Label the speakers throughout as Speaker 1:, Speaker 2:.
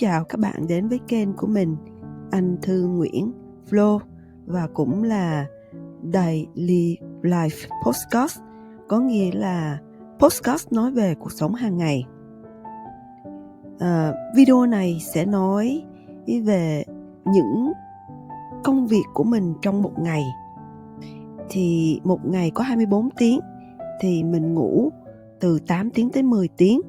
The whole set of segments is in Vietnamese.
Speaker 1: chào các bạn đến với kênh của mình, Anh Thư Nguyễn Flo, và cũng là Daily Life Podcast, có nghĩa là podcast nói về cuộc sống hàng ngày. Video này sẽ nói về những công việc của mình trong một ngày. Thì một ngày có 24 tiếng, thì mình ngủ từ 8 tiếng tới 10 tiếng.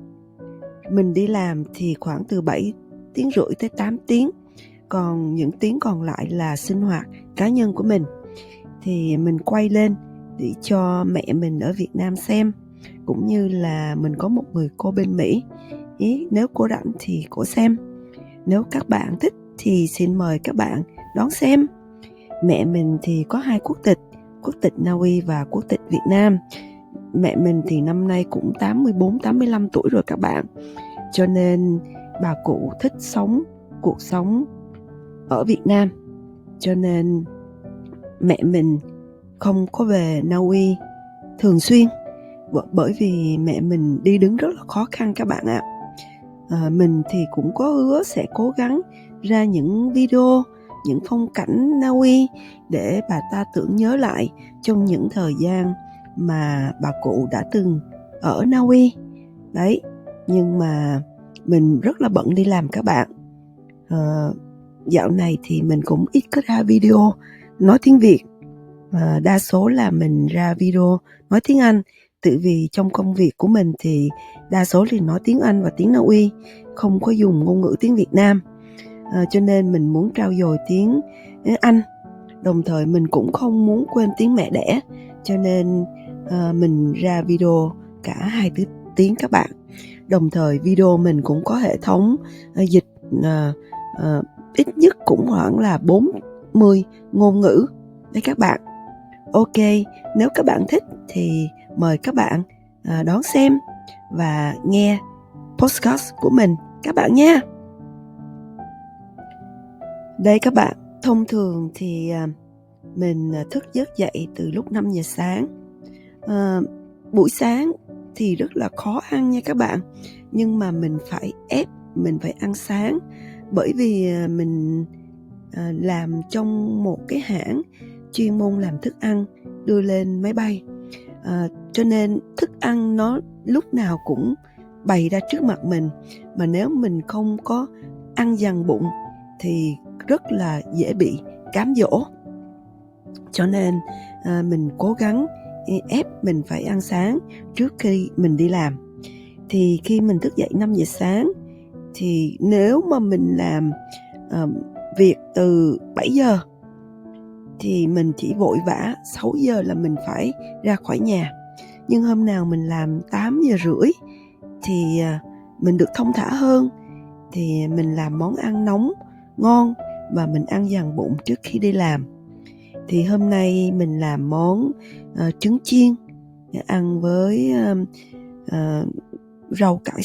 Speaker 1: Mình đi làm thì khoảng từ 7 tiếng rưỡi tới 8 tiếng. Còn những tiếng còn lại là sinh hoạt cá nhân của mình. Thì mình quay lên để cho mẹ mình ở Việt Nam xem, cũng như là mình có một người cô bên Mỹ. Nếu cô rảnh thì cô xem. Nếu các bạn thích thì xin mời các bạn đón xem. Mẹ mình thì có 2 quốc tịch Na Uy và quốc tịch Việt Nam. Mẹ mình thì năm nay cũng 84-85 tuổi rồi các bạn. Cho nên bà cụ thích sống cuộc sống ở Việt Nam. Cho nên mẹ mình không có về Na Uy thường xuyên, bởi vì mẹ mình đi đứng rất là khó khăn các bạn ạ. Mình thì cũng có hứa sẽ cố gắng ra những video, những phong cảnh Na Uy để bà ta tưởng nhớ lại trong những thời gian mà bà cụ đã từng ở Na Uy. Đấy, nhưng mà mình rất là bận đi làm các bạn. Dạo này thì mình cũng ít có ra video nói tiếng Việt. Đa số là mình ra video nói tiếng Anh, tự vì trong công việc của mình thì đa số thì nói tiếng Anh và tiếng Na Uy, không có dùng ngôn ngữ tiếng Việt Nam. Cho nên mình muốn trau dồi tiếng Anh. Đồng thời mình cũng không muốn quên tiếng mẹ đẻ, cho nên mình ra video cả 2 tiếng các bạn. Đồng thời video mình cũng có hệ thống dịch ít nhất cũng khoảng là 40 ngôn ngữ đấy các bạn. Ok, nếu các bạn thích thì mời các bạn đón xem và nghe podcast của mình các bạn nha. Đây các bạn, thông thường thì mình thức giấc dậy từ lúc 5 giờ sáng. Buổi sáng thì rất là khó ăn nha các bạn, nhưng mà mình phải mình phải ăn sáng, bởi vì mình làm trong một cái hãng chuyên môn làm thức ăn đưa lên máy bay. Cho nên thức ăn nó lúc nào cũng bày ra trước mặt mình, mà nếu mình không có ăn dằn bụng thì rất là dễ bị cám dỗ. Cho nên mình cố gắng ép mình phải ăn sáng trước khi mình đi làm. Thì khi mình thức dậy 5 giờ sáng, thì nếu mà mình làm việc từ 7 giờ thì mình chỉ vội vã 6 giờ là mình phải ra khỏi nhà. Nhưng hôm nào mình làm 8 giờ rưỡi thì mình được thong thả hơn, thì mình làm món ăn nóng ngon và mình ăn dằn bụng trước khi đi làm. Thì hôm nay mình làm món trứng chiên ăn với rau cải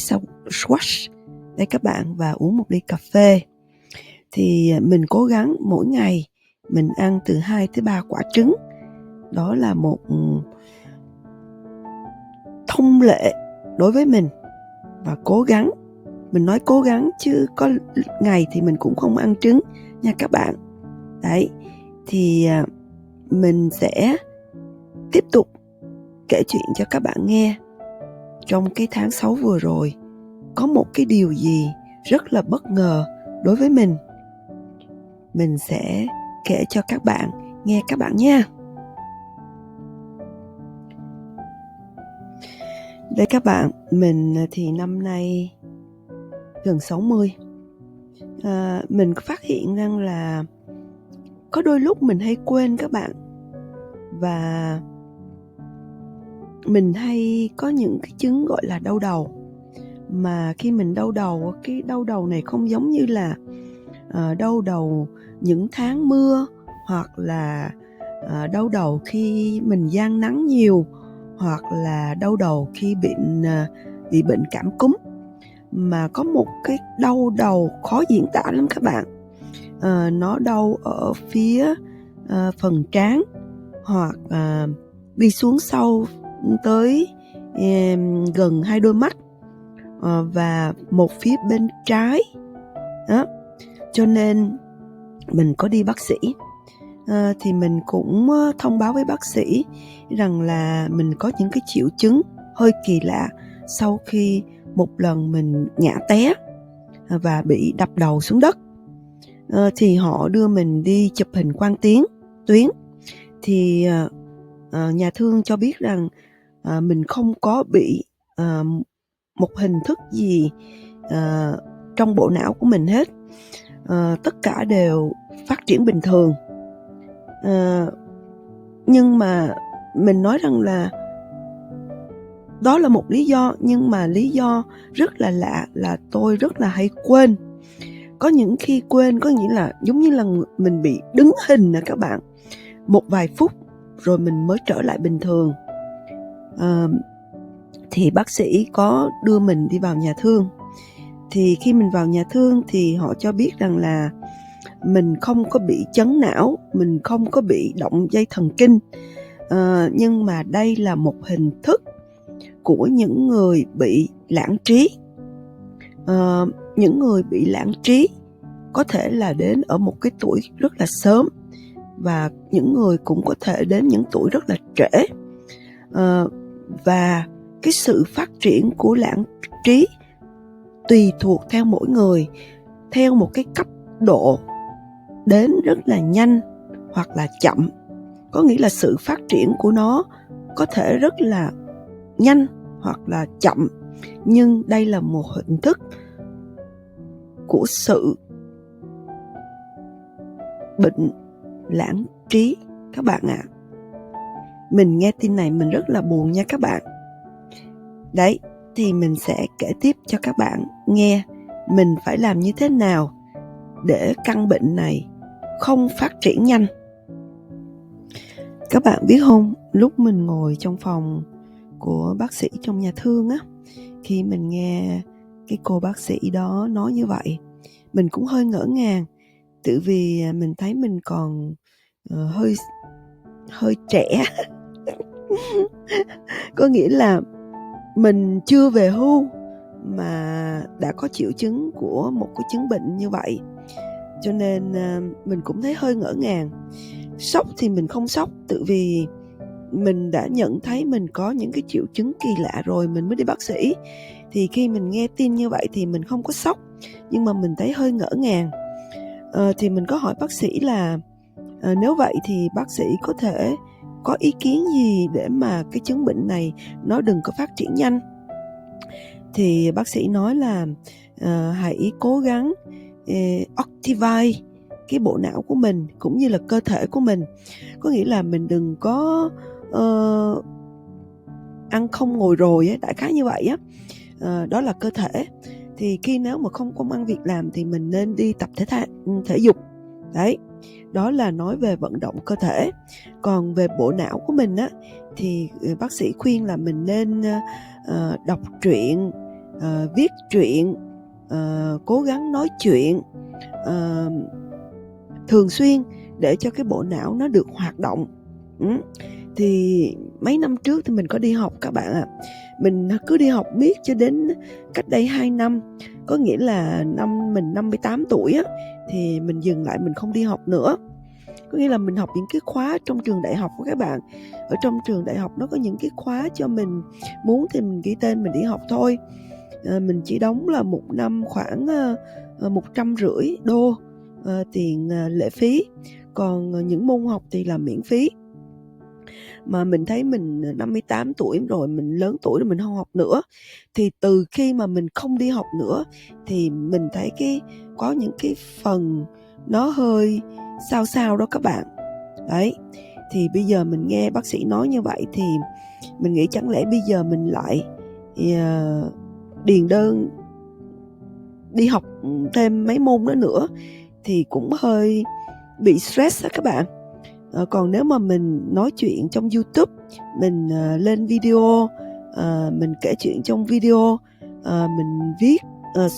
Speaker 1: squash đây các bạn, và uống một ly cà phê. Thì mình cố gắng mỗi ngày mình ăn từ 2 tới 3 quả trứng. Đó là một thông lệ đối với mình, và cố gắng, mình nói cố gắng chứ có ngày thì mình cũng không ăn trứng nha các bạn. Đấy, thì mình sẽ tiếp tục kể chuyện cho các bạn nghe. Trong cái tháng 6 vừa rồi, có một cái điều gì rất là bất ngờ đối với mình. Mình sẽ kể cho các bạn nghe các bạn nha. Đây các bạn, mình thì năm nay gần 60. Mình phát hiện rằng là có đôi lúc mình hay quên các bạn. Và mình hay có những cái chứng gọi là đau đầu. Mà khi mình đau đầu, cái đau đầu này không giống như là đau đầu những tháng mưa, hoặc là đau đầu khi mình gian nắng nhiều, hoặc là đau đầu khi bị bệnh cảm cúm. Mà có một cái đau đầu khó diễn tả lắm các bạn. Nó đau ở phía phần trán, hoặc đi xuống sâu tới gần 2 đôi mắt, và một phía bên trái đó. Cho nên mình có đi bác sĩ. Thì mình cũng thông báo với bác sĩ rằng là mình có những cái triệu chứng hơi kỳ lạ sau khi một lần mình ngã té và bị đập đầu xuống đất. Thì họ đưa mình đi chụp hình quang tuyến. Thì nhà thương cho biết rằng mình không có bị một hình thức gì trong bộ não của mình hết. Tất cả đều phát triển bình thường. Nhưng mà mình nói rằng là đó là một lý do, nhưng mà lý do rất là lạ là tôi rất là hay quên. Có những khi quên có nghĩa là giống như là mình bị đứng hình nè các bạn, một vài phút rồi mình mới trở lại bình thường. Thì bác sĩ có đưa mình đi vào nhà thương. Thì khi mình vào nhà thương thì họ cho biết rằng là mình không có bị chấn não, mình không có bị động dây thần kinh, nhưng mà đây là một hình thức của những người bị lãng trí. Những người bị lãng trí có thể là đến ở một cái tuổi rất là sớm, và những người cũng có thể đến những tuổi rất là trễ. Và cái sự phát triển của lãng trí tùy thuộc theo mỗi người, theo một cái cấp độ đến rất là nhanh hoặc là chậm. Có nghĩa là sự phát triển của nó có thể rất là nhanh hoặc là chậm, nhưng đây là một hình thức của sự bệnh lãng trí các bạn ạ. Mình nghe tin này mình rất là buồn nha các bạn. Đấy, thì mình sẽ kể tiếp cho các bạn nghe mình phải làm như thế nào để căn bệnh này không phát triển nhanh. Các bạn biết không, lúc mình ngồi trong phòng của bác sĩ trong nhà thương á, khi mình nghe cái cô bác sĩ đó nói như vậy, mình cũng hơi ngỡ ngàng, tự vì mình thấy mình còn hơi trẻ. Có nghĩa là mình chưa về hưu mà đã có triệu chứng của một cái chứng bệnh như vậy. Cho nên mình cũng thấy hơi ngỡ ngàng. Sốc thì mình không sốc, tự vì mình đã nhận thấy mình có những cái triệu chứng kỳ lạ rồi mình mới đi bác sĩ. Thì khi mình nghe tin như vậy thì mình không có sốc, nhưng mà mình thấy hơi ngỡ ngàng. Thì mình có hỏi bác sĩ là nếu vậy thì bác sĩ có thể có ý kiến gì để mà cái chứng bệnh này nó đừng có phát triển nhanh. Thì bác sĩ nói là hãy cố gắng activate cái bộ não của mình cũng như là cơ thể của mình. Có nghĩa là mình đừng có ăn không ngồi rồi á, đại khái như vậy á. Đó là cơ thể. Thì khi nếu mà không công ăn việc làm thì mình nên đi tập thể dục. Đấy, đó là nói về vận động cơ thể. Còn về bộ não của mình á, thì bác sĩ khuyên là mình nên đọc truyện, viết truyện, cố gắng nói chuyện thường xuyên để cho cái bộ não nó được hoạt động. Thì mấy năm trước thì mình có đi học các bạn ạ. Mình cứ đi học miết cho đến cách đây 2 năm. Có nghĩa là năm mình 58 tuổi á, thì mình dừng lại, mình không đi học nữa. Có nghĩa là mình học những cái khóa trong trường đại học của các bạn. Ở trong trường đại học nó có những cái khóa cho mình muốn thì mình ghi tên mình đi học thôi. Mình chỉ đóng là một năm khoảng 150 đô tiền lệ phí. Còn những môn học thì là miễn phí. Mà mình thấy mình 58 tuổi rồi, mình lớn tuổi rồi, mình không học nữa. Thì từ khi mà mình không đi học nữa thì mình thấy có những cái phần nó hơi sao đó các bạn. Đấy, thì bây giờ mình nghe bác sĩ nói như vậy thì mình nghĩ chẳng lẽ bây giờ mình lại điền đơn đi học thêm mấy môn nữa thì cũng hơi bị stress đó các bạn. Còn nếu mà mình nói chuyện trong YouTube, mình lên video, mình kể chuyện trong video, mình viết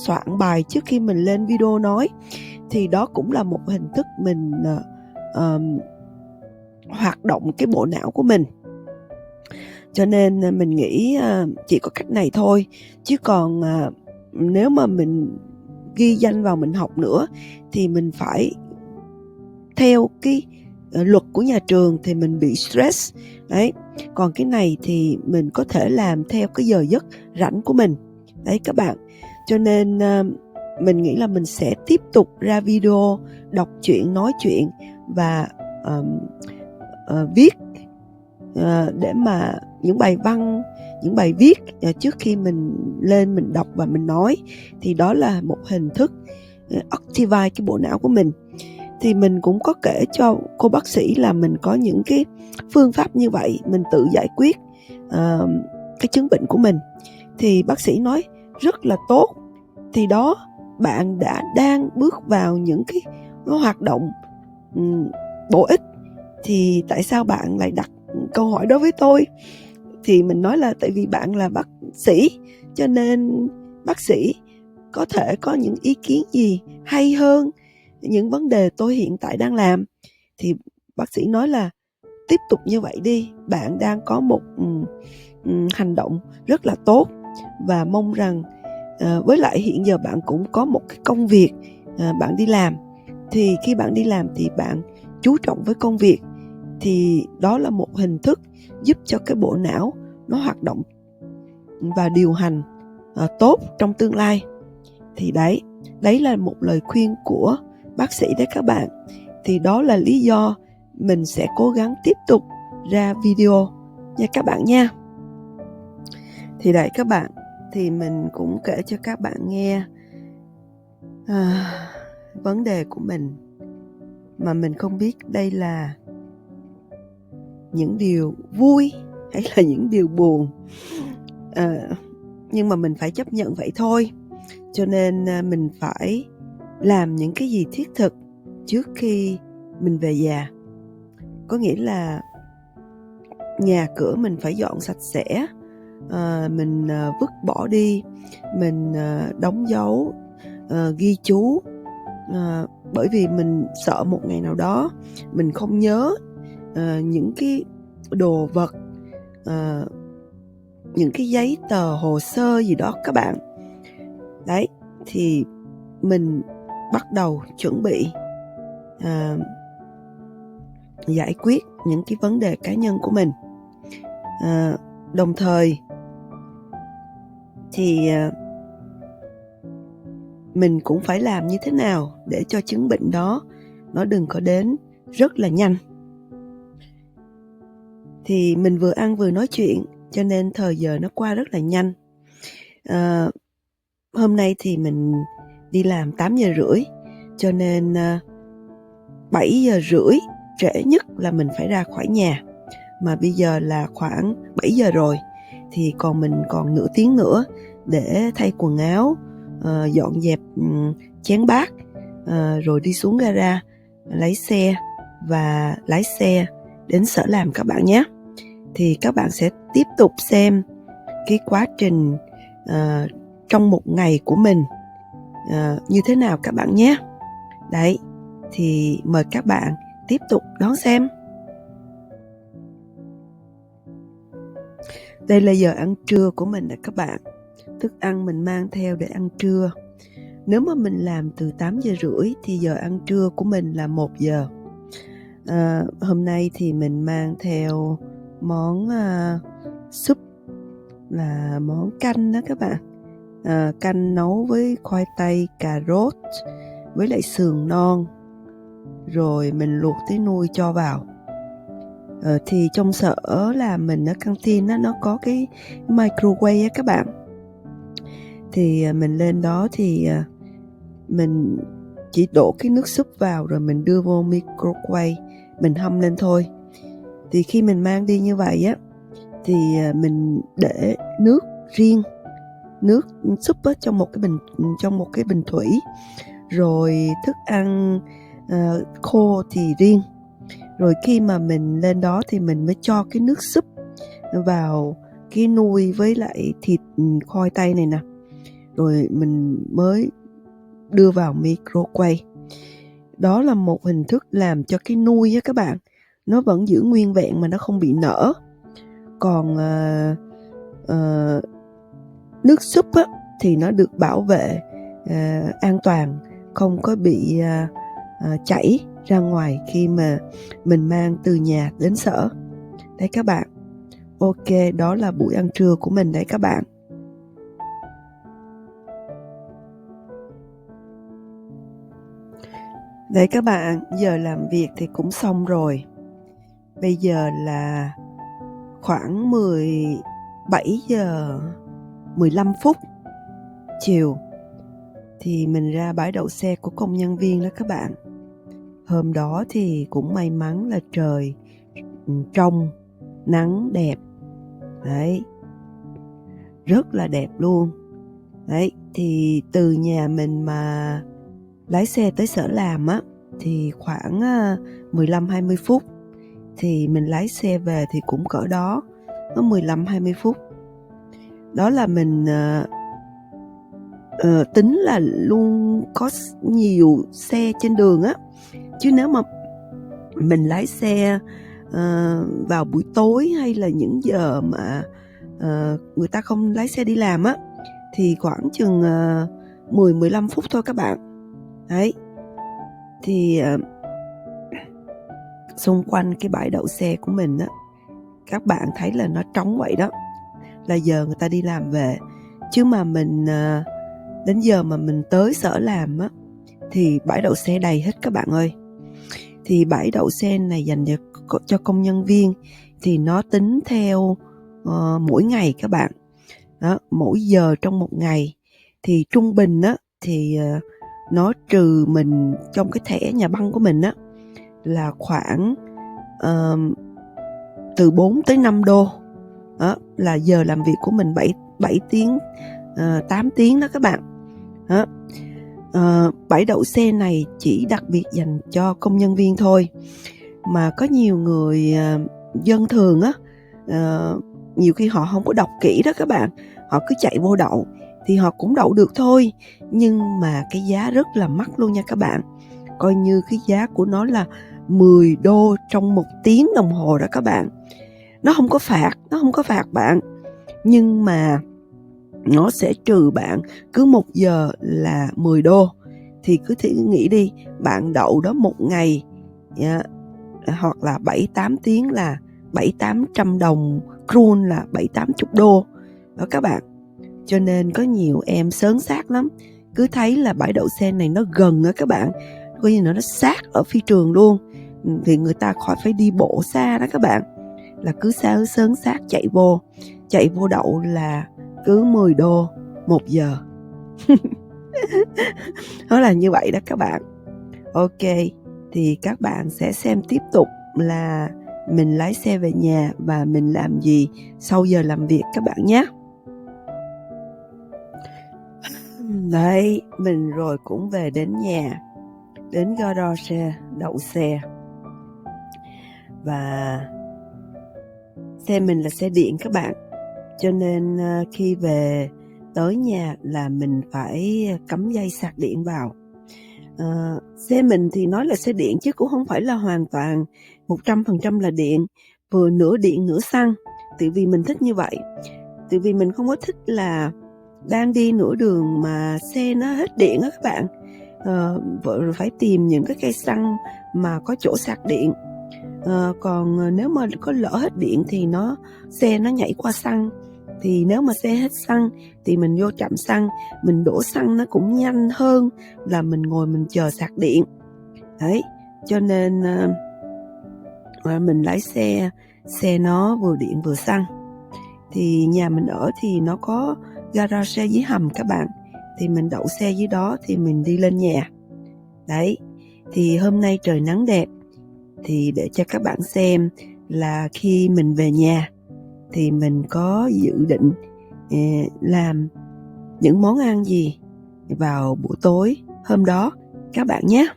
Speaker 1: soạn bài trước khi mình lên video nói, thì đó cũng là một hình thức mình hoạt động cái bộ não của mình. Cho nên mình nghĩ chỉ có cách này thôi. Chứ còn nếu mà mình ghi danh vào mình học nữa thì mình phải theo cái luật của nhà trường thì mình bị stress đấy. Còn cái này thì mình có thể làm theo cái giờ giấc rảnh của mình đấy các bạn. Cho nên mình nghĩ là mình sẽ tiếp tục ra video đọc truyện, nói chuyện và viết để mà những bài văn, những bài viết trước khi mình lên mình đọc và mình nói, thì đó là một hình thức activate cái bộ não của mình. Thì mình cũng có kể cho cô bác sĩ là mình có những cái phương pháp như vậy, mình tự giải quyết cái chứng bệnh của mình. Thì bác sĩ nói rất là tốt. Thì đó, bạn đang bước vào những cái hoạt động bổ ích, thì tại sao bạn lại đặt câu hỏi đó với tôi? Thì mình nói là tại vì bạn là bác sĩ, cho nên bác sĩ có thể có những ý kiến gì hay hơn những vấn đề tôi hiện tại đang làm. Thì bác sĩ nói là tiếp tục như vậy đi, bạn đang có một hành động rất là tốt, và mong rằng với lại hiện giờ bạn cũng có một cái công việc bạn đi làm, thì khi bạn đi làm thì bạn chú trọng với công việc, thì đó là một hình thức giúp cho cái bộ não nó hoạt động và điều hành tốt trong tương lai. Thì đấy là một lời khuyên của bác sĩ đấy các bạn. Thì đó là lý do mình sẽ cố gắng tiếp tục ra video nha các bạn nha. Thì đấy các bạn, thì mình cũng kể cho các bạn nghe vấn đề của mình, mà mình không biết đây là những điều vui hay là những điều buồn, nhưng mà mình phải chấp nhận vậy thôi. Cho nên mình phải làm những cái gì thiết thực trước khi mình về già. Có nghĩa là nhà cửa mình phải dọn sạch sẽ, mình vứt bỏ đi, mình đóng dấu, ghi chú, bởi vì mình sợ một ngày nào đó mình không nhớ những cái đồ vật, những cái giấy tờ hồ sơ gì đó các bạn. Đấy, thì mình bắt đầu chuẩn bị giải quyết những cái vấn đề cá nhân của mình. Đồng thời thì mình cũng phải làm như thế nào để cho chứng bệnh đó nó đừng có đến rất là nhanh. Thì mình vừa ăn vừa nói chuyện, cho nên thời giờ nó qua rất là nhanh. Hôm nay thì mình đi làm 8 giờ rưỡi, cho nên 7 giờ rưỡi trễ nhất là mình phải ra khỏi nhà. Mà bây giờ là khoảng 7 giờ rồi, thì mình còn nửa tiếng nữa để thay quần áo, dọn dẹp chén bát, rồi đi xuống gara lấy xe và lái xe đến sở làm các bạn nhé. Thì các bạn sẽ tiếp tục xem cái quá trình trong một ngày của mình như thế nào các bạn nhé. Đấy, thì mời các bạn tiếp tục đón xem. Đây là giờ ăn trưa của mình nè các bạn. Thức ăn mình mang theo để ăn trưa. Nếu mà mình làm từ 8 giờ rưỡi thì giờ ăn trưa của mình là 1 giờ. Hôm nay thì mình mang theo món súp, là món canh đó các bạn. Canh nấu với khoai tây, cà rốt với lại sườn non, rồi mình luộc tí nuôi cho vào. Thì trong sở là mình ở căng tin đó, nó có cái microwave á các bạn. Thì mình lên đó thì mình chỉ đổ cái nước súp vào rồi mình đưa vô microwave, mình hâm lên thôi. Thì khi mình mang đi như vậy á, thì mình để nước riêng, nước súp á, trong một cái bình thủy, rồi thức ăn khô thì riêng. Rồi khi mà mình lên đó thì mình mới cho cái nước súp vào cái nuôi với lại thịt khoai tây này nè, rồi mình mới đưa vào microwave. Đó là một hình thức làm cho cái nuôi á các bạn, nó vẫn giữ nguyên vẹn mà nó không bị nở. Còn nước súp á, thì nó được bảo vệ an toàn, không có bị chảy ra ngoài khi mà mình mang từ nhà đến sở. Đấy các bạn. Ok, đó là buổi ăn trưa của mình đấy các bạn. Đấy các bạn, giờ làm việc thì cũng xong rồi. Bây giờ là khoảng 17 giờ 15 phút chiều thì mình ra bãi đậu xe của công nhân viên đó các bạn. Hôm đó thì cũng may mắn là trời trong, nắng đẹp. Đấy, rất là đẹp luôn. Đấy, thì từ nhà mình mà lái xe tới sở làm á thì khoảng 15-20 phút. Thì mình lái xe về thì cũng cỡ đó, nó 15-20 phút. Đó là mình tính là luôn có nhiều xe trên đường á. Chứ nếu mà mình lái xe vào buổi tối hay là những giờ mà người ta không lái xe đi làm á thì khoảng chừng 10-15 phút thôi các bạn. Đấy, thì xung quanh cái bãi đậu xe của mình á, các bạn thấy là nó trống vậy đó, là giờ người ta đi làm về. Chứ mà mình đến giờ mà mình tới sở làm á thì bãi đậu xe đầy hết các bạn ơi. Thì bãi đậu xe này dành cho công nhân viên thì nó tính theo mỗi ngày các bạn. Đó, mỗi giờ trong một ngày thì trung bình á thì nó trừ mình trong cái thẻ nhà băng của mình á là khoảng từ 4 tới 5 đô. Đó là giờ làm việc của mình 7 tiếng 8 tiếng đó các bạn. Đó. Bãi đậu xe này chỉ đặc biệt dành cho công nhân viên thôi. Mà có nhiều người dân thường á, nhiều khi họ không có đọc kỹ đó các bạn, họ cứ chạy vô đậu thì họ cũng đậu được thôi, nhưng mà cái giá rất là mắc luôn nha các bạn. Coi như cái giá của nó là 10 đô trong 1 tiếng đồng hồ đó các bạn. Nó không có phạt bạn, nhưng mà nó sẽ trừ bạn cứ 1 giờ là 10 đô. Thì cứ thử nghĩ đi, bạn đậu đó một ngày hoặc là 7-8 tiếng là 700-800 đồng kron, là 7-80 đô đó các bạn. Cho nên có nhiều em sớn xác lắm, cứ thấy là bãi đậu xe này nó gần á các bạn, coi như nó sát ở phi trường luôn, thì người ta khỏi phải đi bộ xa đó các bạn, là cứ sớn xác chạy vô đậu là cứ 10 đô 1 giờ. Nó là như vậy đó các bạn. Ok, thì các bạn sẽ xem tiếp tục là mình lái xe về nhà và mình làm gì sau giờ làm việc các bạn nhé. Đấy, mình rồi cũng về đến nhà, đến garage đậu xe. Và xe mình là xe điện các bạn, cho nên khi về tới nhà là mình phải cắm dây sạc điện vào. Xe mình thì nói là xe điện chứ cũng không phải là hoàn toàn 100% là điện, vừa nửa điện nửa xăng. Tại vì mình thích như vậy, tại vì mình không có thích là đang đi nửa đường mà xe nó hết điện á các bạn. Vợ phải tìm những cái cây xăng mà có chỗ sạc điện. Còn nếu mà có lỡ hết điện thì xe nó nhảy qua xăng. Thì nếu mà xe hết xăng thì mình vô trạm xăng, mình đổ xăng nó cũng nhanh hơn là mình ngồi mình chờ sạc điện. Đấy, cho nên mình lái xe nó vừa điện vừa xăng. Thì nhà mình ở thì nó có garage xe dưới hầm các bạn, thì mình đậu xe dưới đó thì mình đi lên nhà. Đấy, thì hôm nay trời nắng đẹp, thì để cho các bạn xem là khi mình về nhà thì mình có dự định làm những món ăn gì vào buổi tối hôm đó các bạn nhé.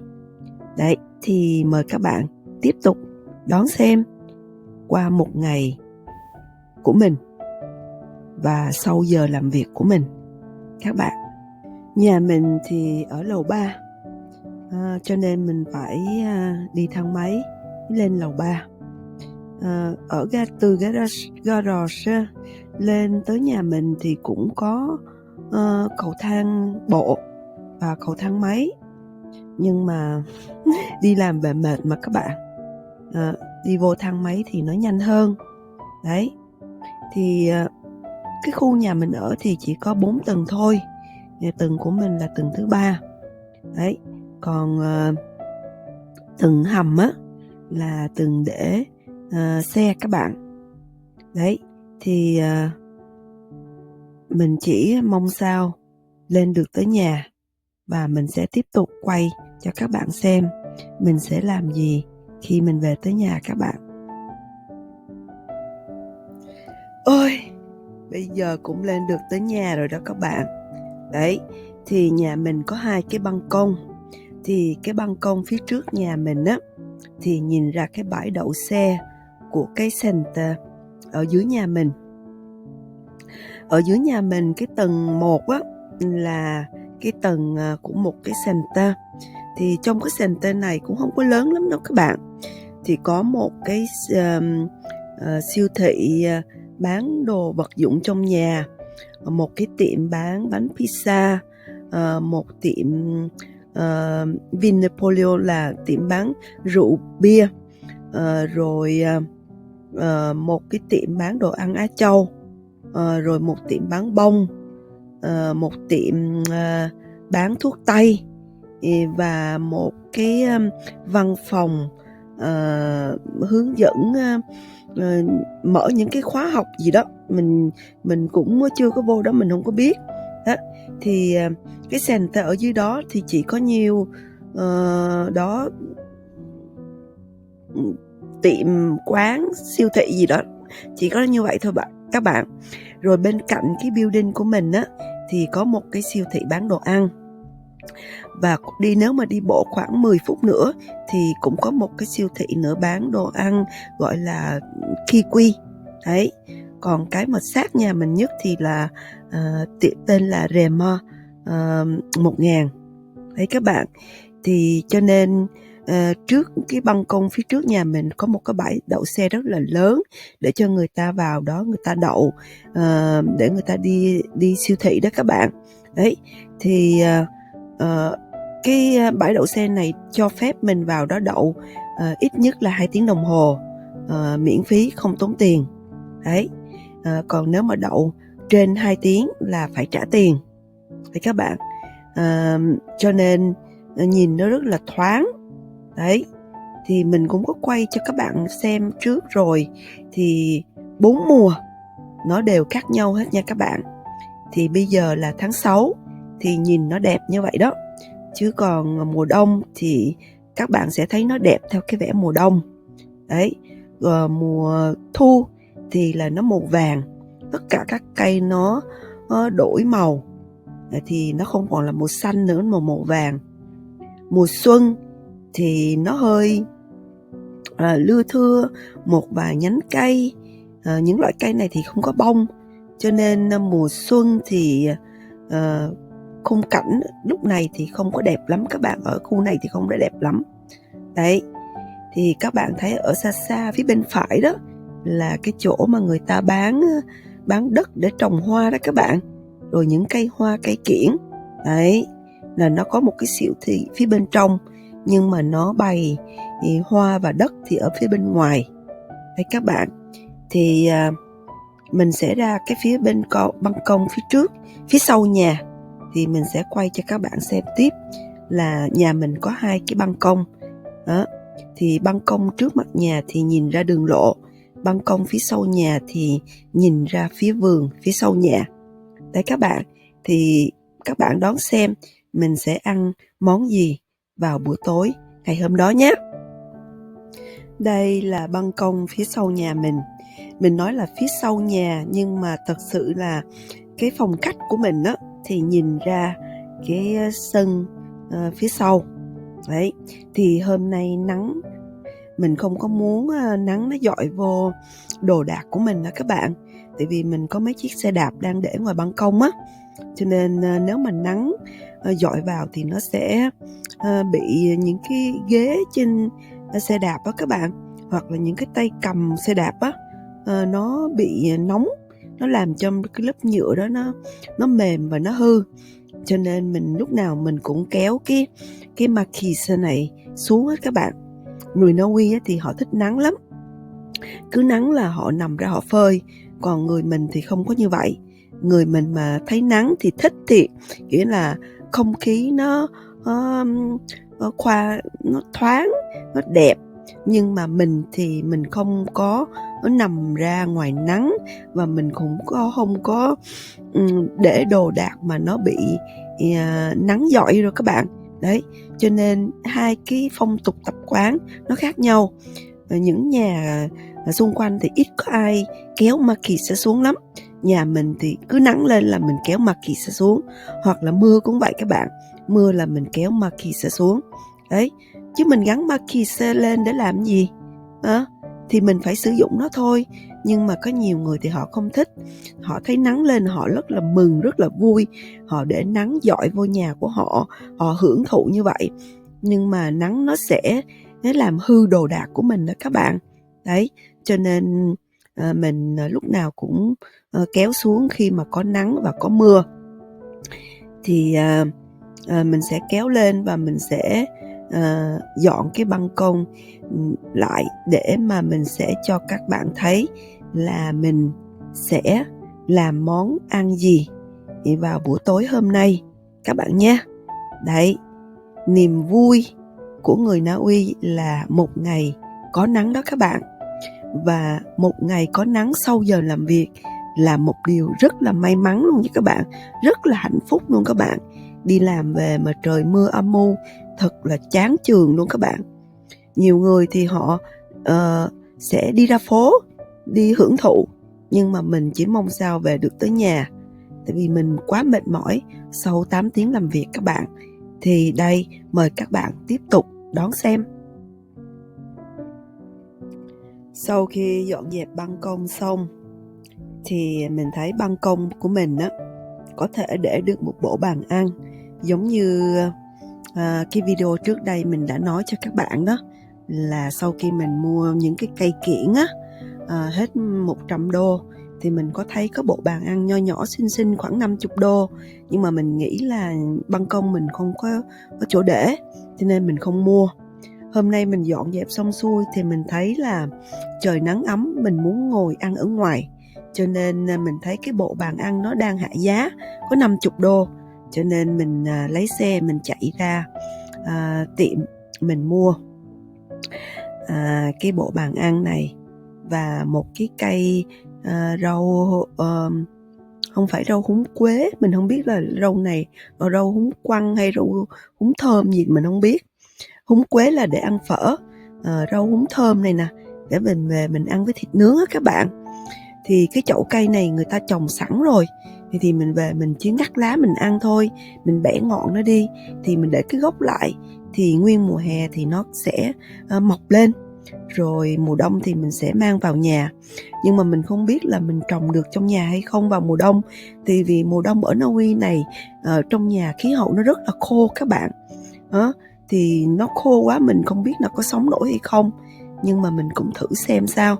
Speaker 1: Đấy, thì mời các bạn tiếp tục đón xem qua một ngày của mình và sau giờ làm việc của mình các bạn. Nhà mình thì ở lầu 3, cho nên mình phải đi thang máy lên lầu 3. Từ garage lên tới nhà mình thì cũng có cầu thang bộ, vào cầu thang máy. Nhưng mà đi làm về mệt mà các bạn, đi vô thang máy thì nó nhanh hơn. Đấy, thì cái khu nhà mình ở thì chỉ có 4 tầng thôi. Tầng của mình là tầng thứ 3. Đấy, còn tầng hầm á là tầng để xe các bạn. Đấy, thì mình chỉ mong sao lên được tới nhà và mình sẽ tiếp tục quay cho các bạn xem mình sẽ làm gì khi mình về tới nhà các bạn. Ôi, bây giờ cũng lên được tới nhà rồi đó các bạn. Đấy, thì nhà mình có 2 cái ban công. Thì cái ban công phía trước nhà mình á thì nhìn ra cái bãi đậu xe của cái center ở dưới nhà mình. Ở dưới nhà mình cái tầng 1 á là cái tầng của một cái center. Thì trong cái center này cũng không có lớn lắm đâu các bạn. Thì có một cái siêu thị bán đồ vật dụng trong nhà, một cái tiệm bán bánh pizza, một tiệm Vinapolio là tiệm bán rượu bia, rồi một cái tiệm bán đồ ăn Á Châu, rồi một tiệm bán bông, một tiệm bán thuốc tây, và một cái văn phòng hướng dẫn mở những cái khóa học gì đó. Mình cũng chưa có vô đó, mình không có biết đó. Thì cái center ở dưới đó thì chỉ có nhiều đó tiệm quán siêu thị gì đó, chỉ có như vậy thôi các bạn. Rồi bên cạnh cái building của mình á thì có một cái siêu thị bán đồ ăn, và nếu mà đi bộ khoảng 10 phút nữa thì cũng có một cái siêu thị nữa bán đồ ăn gọi là Kiwi. Đấy, còn cái mà sát nhà mình nhất thì là tên là Rema 1000. Đấy các bạn, thì cho nên trước cái ban công phía trước nhà mình có một cái bãi đậu xe rất là lớn để cho người ta vào đó người ta đậu, để người ta đi siêu thị đó các bạn. Đấy, thì cái bãi đậu xe này cho phép mình vào đó đậu ít nhất là 2 tiếng đồng hồ, miễn phí không tốn tiền. Đấy, còn nếu mà đậu trên 2 tiếng là phải trả tiền. Đấy các bạn, cho nên nhìn nó rất là thoáng. Đấy, thì mình cũng có quay cho các bạn xem trước rồi, thì 4 mùa nó đều khác nhau hết nha các bạn. Thì bây giờ là tháng 6 thì nhìn nó đẹp như vậy đó, chứ còn mùa đông thì các bạn sẽ thấy nó đẹp theo cái vẻ mùa đông. Đấy, mùa thu thì là nó màu vàng, tất cả các cây nó đổi màu, thì nó không còn là màu xanh nữa mà màu vàng. Mùa xuân thì nó hơi lưa thưa một vài nhánh cây. Những loại cây này thì không có bông, cho nên mùa xuân thì khung cảnh lúc này thì không có đẹp lắm các bạn. Ở khu này thì không có đẹp lắm. Đấy, thì các bạn thấy ở xa xa phía bên phải đó là cái chỗ mà người ta bán đất để trồng hoa đó các bạn, rồi những cây hoa cây kiểng. Đấy, là nó có một cái siêu thị phía bên trong, nhưng mà nó bày thì hoa và đất thì ở phía bên ngoài. Đấy các bạn, thì mình sẽ ra cái phía bên ban công phía trước, phía sau nhà, thì mình sẽ quay cho các bạn xem tiếp là nhà mình có 2 cái ban công đó. Thì ban công trước mặt nhà thì nhìn ra đường lộ, ban công phía sau nhà thì nhìn ra phía vườn phía sau nhà. Đấy các bạn, thì các bạn đón xem mình sẽ ăn món gì vào bữa tối ngày hôm đó nhé. Đây là ban công phía sau nhà mình. Mình nói là phía sau nhà, nhưng mà thật sự là cái phòng khách của mình á thì nhìn ra cái sân phía sau. Đấy, thì hôm nay nắng, mình không có muốn nắng nó dọi vô đồ đạc của mình đó các bạn. Tại vì mình có mấy chiếc xe đạp đang để ngoài ban công á, cho nên nếu mà nắng dọi vào thì nó sẽ bị những cái ghế trên xe đạp á các bạn, hoặc là những cái tay cầm xe đạp á, nó bị nóng, nó làm cho cái lớp nhựa đó nó mềm và nó hư. cho nên mình lúc nào mình cũng kéo cái marquise này xuống hết các bạn. Người Na Uy á, thì họ thích nắng lắm, cứ nắng là họ nằm ra họ phơi, còn người mình thì không có như vậy. Người mình mà thấy nắng thì thích, thì nghĩa là không khí nó nó thoáng, nó đẹp. Nhưng mà mình thì mình không có nó nằm ra ngoài nắng, và mình cũng không có để đồ đạc mà nó bị nắng dọi rồi các bạn. Đấy, cho nên hai cái phong tục tập quán nó khác nhau. Những nhà xung quanh thì ít có ai kéo marquise xuống lắm. Nhà mình thì cứ nắng lên là mình kéo marquise xuống, hoặc là mưa cũng vậy các bạn, mưa là mình kéo marquise xuống. Đấy, chứ mình gắn marquise lên để làm gì? Thì mình phải sử dụng nó thôi. Nhưng mà có nhiều người thì họ không thích, họ thấy nắng lên họ rất là mừng, rất là vui, họ để nắng dọi vô nhà của họ, họ hưởng thụ như vậy. Nhưng mà nắng nó sẽ làm hư đồ đạc của mình đó các bạn. Đấy, cho nên mình lúc nào cũng kéo xuống khi mà có nắng và có mưa. Thì mình sẽ kéo lên và mình sẽ dọn cái ban công lại, để mà mình sẽ cho các bạn thấy là mình sẽ làm món ăn gì vào buổi tối hôm nay các bạn nhé. Đấy, niềm vui của người Na Uy là một ngày có nắng đó các bạn. Và một ngày có nắng sau giờ làm việc là một điều rất là may mắn luôn nha các bạn, rất là hạnh phúc luôn các bạn. Đi làm về mà trời mưa âm u thật là chán chường luôn các bạn. Nhiều người thì họ sẽ đi ra phố, đi hưởng thụ, nhưng mà mình chỉ mong sao về được tới nhà, tại vì mình quá mệt mỏi sau 8 tiếng làm việc các bạn. Thì đây, mời các bạn tiếp tục đón xem. Sau khi dọn dẹp ban công xong thì mình thấy ban công của mình á có thể để được một bộ bàn ăn, giống như cái video trước đây mình đã nói cho các bạn đó, là sau khi mình mua những cái cây kiểng á hết 100 đô thì mình có thấy có bộ bàn ăn nho nhỏ xinh xinh khoảng 50 đô. Nhưng mà mình nghĩ là ban công mình không có chỗ để, cho nên mình không mua. Hôm nay mình dọn dẹp xong xuôi thì mình thấy là trời nắng ấm, mình muốn ngồi ăn ở ngoài, cho nên mình thấy cái bộ bàn ăn nó đang hạ giá có 50 đô, cho nên mình lấy xe mình chạy ra tiệm mình mua cái bộ bàn ăn này và một cái cây rau, không phải rau húng quế, mình không biết là rau này là rau húng quăng hay rau húng thơm gì mình không biết. Húng quế là để ăn phở, rau húng thơm này nè để mình về mình ăn với thịt nướng á các bạn. Thì cái chậu cây này người ta trồng sẵn rồi, thì mình về mình chỉ ngắt lá mình ăn thôi, mình bẻ ngọn nó đi, thì mình để cái gốc lại, thì nguyên mùa hè thì nó sẽ mọc lên, rồi mùa đông thì mình sẽ mang vào nhà. Nhưng mà mình không biết là mình trồng được trong nhà hay không vào mùa đông, thì vì mùa đông ở Na Uy này trong nhà khí hậu nó rất là khô các bạn. Thì nó khô quá, mình không biết là có sống nổi hay không, nhưng mà mình cũng thử xem sao.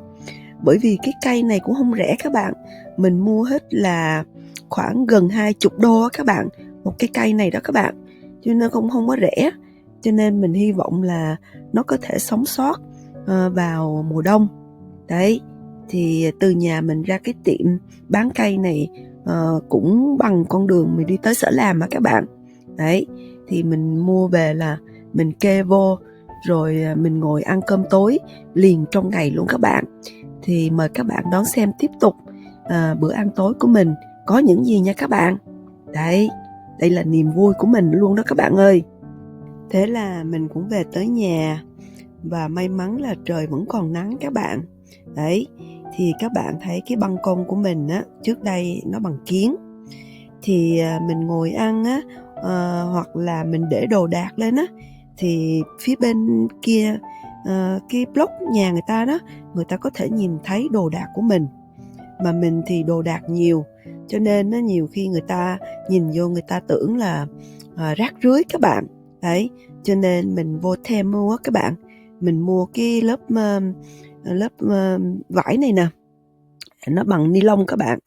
Speaker 1: Bởi vì cái cây này cũng không rẻ các bạn, mình mua hết là khoảng gần 20 đô các bạn, một cái cây này đó các bạn, cho nên cũng không có rẻ. Cho nên mình hy vọng là nó có thể sống sót vào mùa đông. Đấy, thì từ nhà mình ra cái tiệm bán cây này cũng bằng con đường mình đi tới sở làm á các bạn. Đấy, thì mình mua về là mình kê vô, rồi mình ngồi ăn cơm tối liền trong ngày luôn các bạn. Thì mời các bạn đón xem tiếp tục bữa ăn tối của mình có những gì nha các bạn. Đấy, đây là niềm vui của mình luôn đó các bạn ơi. Thế là mình cũng về tới nhà, và may mắn là trời vẫn còn nắng các bạn. Đấy, thì các bạn thấy cái ban công của mình á, trước đây nó bằng kiếng, thì mình ngồi ăn á, hoặc là mình để đồ đạc lên á, thì phía bên kia cái block nhà người ta đó, người ta có thể nhìn thấy đồ đạc của mình. Mà mình thì đồ đạc nhiều, cho nên nó nhiều khi người ta nhìn vô người ta tưởng là rác rưới các bạn. Đấy, cho nên mình vô Temu á các bạn, mình mua cái lớp vải này nè, nó bằng ni lông các bạn.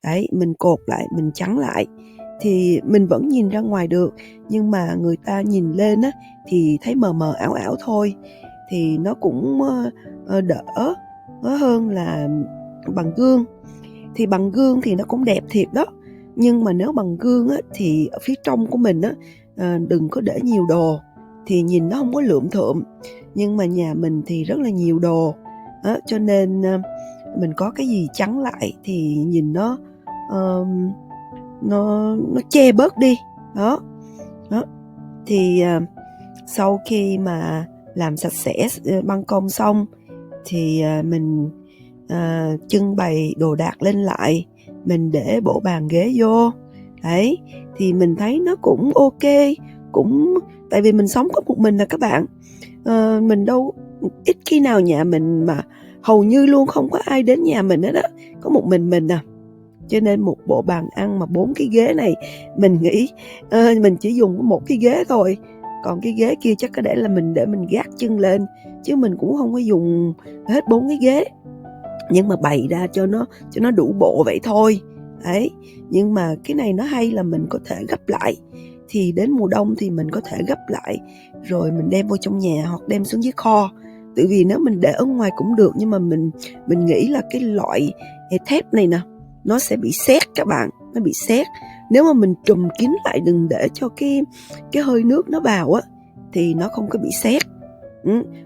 Speaker 1: Đấy, mình cột lại, mình trắng lại, thì mình vẫn nhìn ra ngoài được, nhưng mà người ta nhìn lên á thì thấy mờ mờ ảo ảo thôi, thì nó cũng đỡ hơn là bằng gương. Thì bằng gương thì nó cũng đẹp thiệt đó, nhưng mà nếu bằng gương á thì ở phía trong của mình á đừng có để nhiều đồ thì nhìn nó không có lượm thượm, nhưng mà nhà mình thì rất là nhiều đồ đó, cho nên mình có cái gì chắn lại thì nhìn nó che bớt đi đó. Thì sau khi mà làm sạch sẽ ban công xong thì mình trưng bày đồ đạc lên lại, mình để bộ bàn ghế vô. Đấy, thì mình thấy nó cũng ok, cũng tại vì mình sống có một mình là các bạn, mình đâu ít khi nào nhà mình mà hầu như luôn không có ai đến nhà mình hết á, có một mình à. Cho nên một bộ bàn ăn mà 4 cái ghế này, mình nghĩ mình chỉ dùng một cái ghế thôi, còn cái ghế kia chắc có để là mình để mình gác chân lên, chứ mình cũng không có dùng hết 4 cái ghế, nhưng mà bày ra cho nó đủ bộ vậy thôi. Đấy, nhưng mà cái này nó hay là mình có thể gấp lại, thì đến mùa đông thì mình có thể gấp lại rồi mình đem vô trong nhà hoặc đem xuống dưới kho. Tại vì nếu mình để ở ngoài cũng được, nhưng mà mình nghĩ là cái loại thép này nè nó sẽ bị sét các bạn, nó bị sét. Nếu mà mình trùm kín lại, đừng để cho cái hơi nước nó vào á thì nó không có bị sét.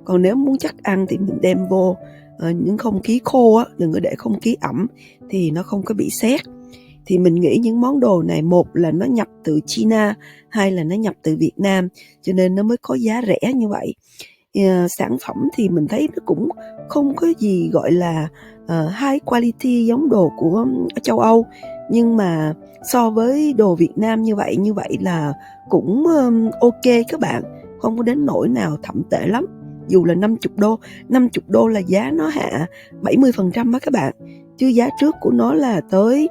Speaker 1: Còn nếu muốn chắc ăn thì mình đem vô những không khí khô á, đừng có để không khí ẩm thì nó không có bị sét. Thì mình nghĩ những món đồ này, một là nó nhập từ China, hai là nó nhập từ Việt Nam, cho nên nó mới có giá rẻ như vậy. Sản phẩm thì mình thấy nó cũng không có gì gọi là high quality giống đồ của châu Âu, nhưng mà so với đồ Việt Nam như vậy là cũng ok các bạn, không có đến nỗi nào thậm tệ lắm. Dù là 50 đô là giá nó hạ 70% á các bạn, chứ giá trước của nó là tới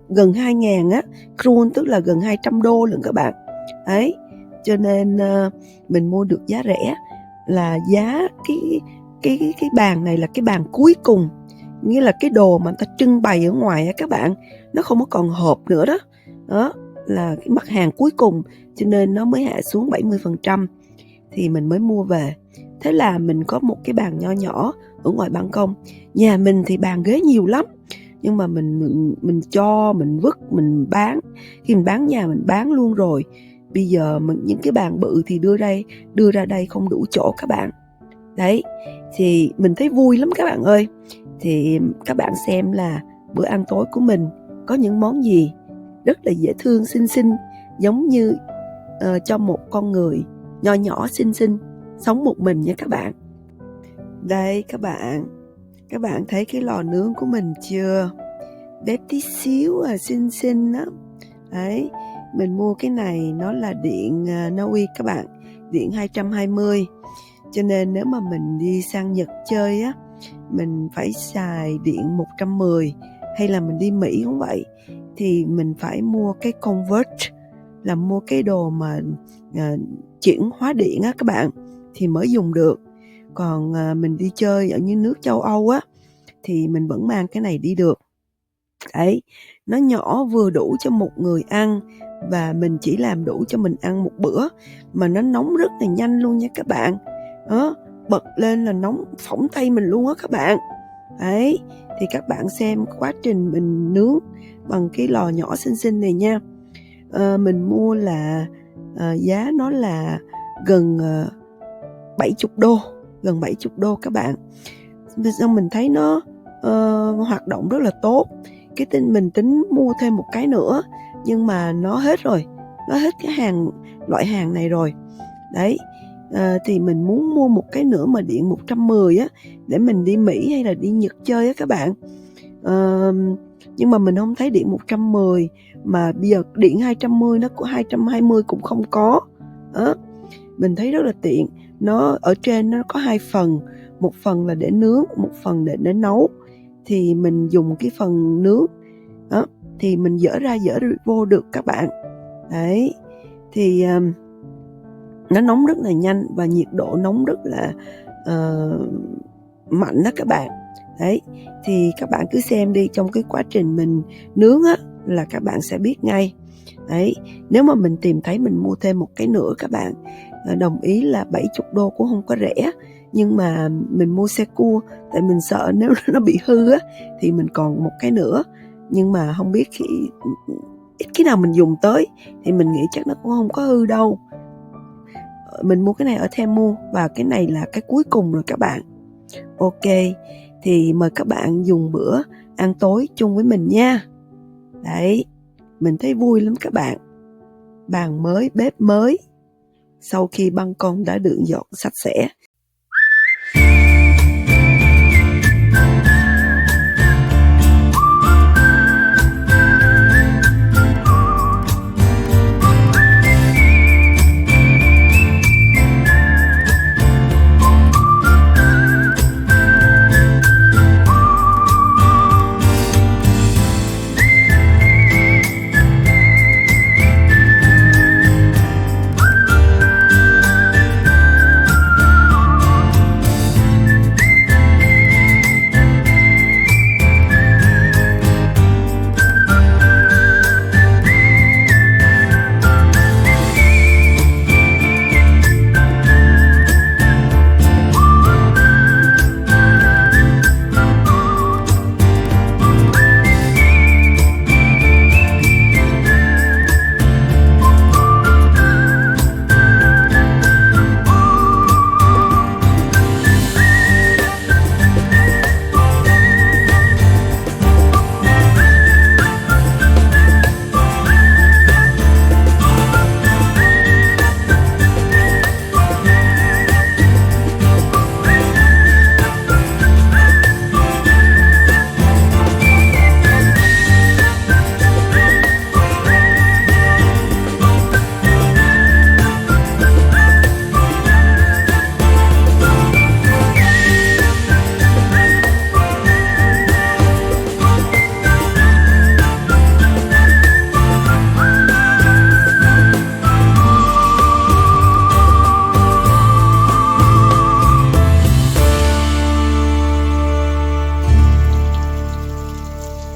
Speaker 1: gần 2.000 á, kron, tức là gần 200 đô lận các bạn. Đấy, cho nên mình mua được giá rẻ, là giá cái bàn này là cái bàn cuối cùng, nghĩa là cái đồ mà người ta trưng bày ở ngoài á các bạn, nó không có còn hộp nữa đó. Đó là cái mặt hàng cuối cùng, cho nên nó mới hạ xuống 70%, thì mình mới mua về. Thế là mình có một cái bàn nho nhỏ ở ngoài ban công. Nhà mình thì bàn ghế nhiều lắm, nhưng mà mình cho, mình vứt, mình bán. Khi mình bán nhà mình bán luôn rồi. Bây giờ những cái bàn bự thì đưa ra đây không đủ chỗ các bạn. Đấy, thì mình thấy vui lắm các bạn ơi. Thì các bạn xem là bữa ăn tối của mình có những món gì rất là dễ thương, xinh xinh, giống như cho một con người nho nhỏ xinh xinh sống một mình nha các bạn. Đây các bạn thấy cái lò nướng của mình chưa? Bé tí xíu xinh xinh đó. Đấy, mình mua cái này nó là điện Na Uy các bạn, điện 220. Cho nên nếu mà mình đi sang Nhật chơi á, mình phải xài điện 110, hay là mình đi Mỹ cũng vậy, thì mình phải mua cái convert, là mua cái đồ mà chuyển hóa điện á các bạn, thì mới dùng được. Còn mình đi chơi ở những nước châu Âu á thì mình vẫn mang cái này đi được. Đấy, nó nhỏ vừa đủ cho một người ăn, và mình chỉ làm đủ cho mình ăn một bữa, mà nó nóng rất là nhanh luôn nha các bạn. Đó, bật lên là nóng phỏng tay mình luôn á các bạn. Đấy, thì các bạn xem quá trình mình nướng bằng cái lò nhỏ xinh xinh này nha. Mình mua là giá nó là gần 70 đô, gần 70 đô các bạn. Xong mình thấy nó hoạt động rất là tốt. Mình tính mua thêm một cái nữa, nhưng mà nó hết rồi, nó hết cái loại hàng này rồi. Đấy, thì mình muốn mua một cái nữa mà điện 110 á, để mình đi Mỹ hay là đi Nhật chơi á các bạn. Nhưng mà mình không thấy điện 110, mà bây giờ điện 220, nó có 220 cũng không có. Đó, mình thấy rất là tiện. Nó ở trên nó có 2 phần, một phần là để nướng, một phần để nấu. Thì mình dùng cái phần nướng đó, thì mình dỡ ra dỡ vô được các bạn. Đấy, thì nó nóng rất là nhanh, và nhiệt độ nóng rất là mạnh đó các bạn. Đấy, thì các bạn cứ xem đi, trong cái quá trình mình nướng á, là các bạn sẽ biết ngay. Đấy, nếu mà mình tìm thấy mình mua thêm một cái nữa các bạn, đồng ý là 70 đô cũng không có rẻ, nhưng mà mình mua xe cua tại mình sợ nếu nó bị hư á thì mình còn một cái nữa, nhưng mà không biết ít khi nào mình dùng tới thì mình nghĩ chắc nó cũng không có hư đâu. Mình mua cái này ở Temu và cái này là cái cuối cùng rồi các bạn. Ok, thì mời các bạn dùng bữa ăn tối chung với mình nha. Đấy, mình thấy vui lắm các bạn. Bàn mới, bếp mới, sau khi băng con đã được dọn sạch sẽ.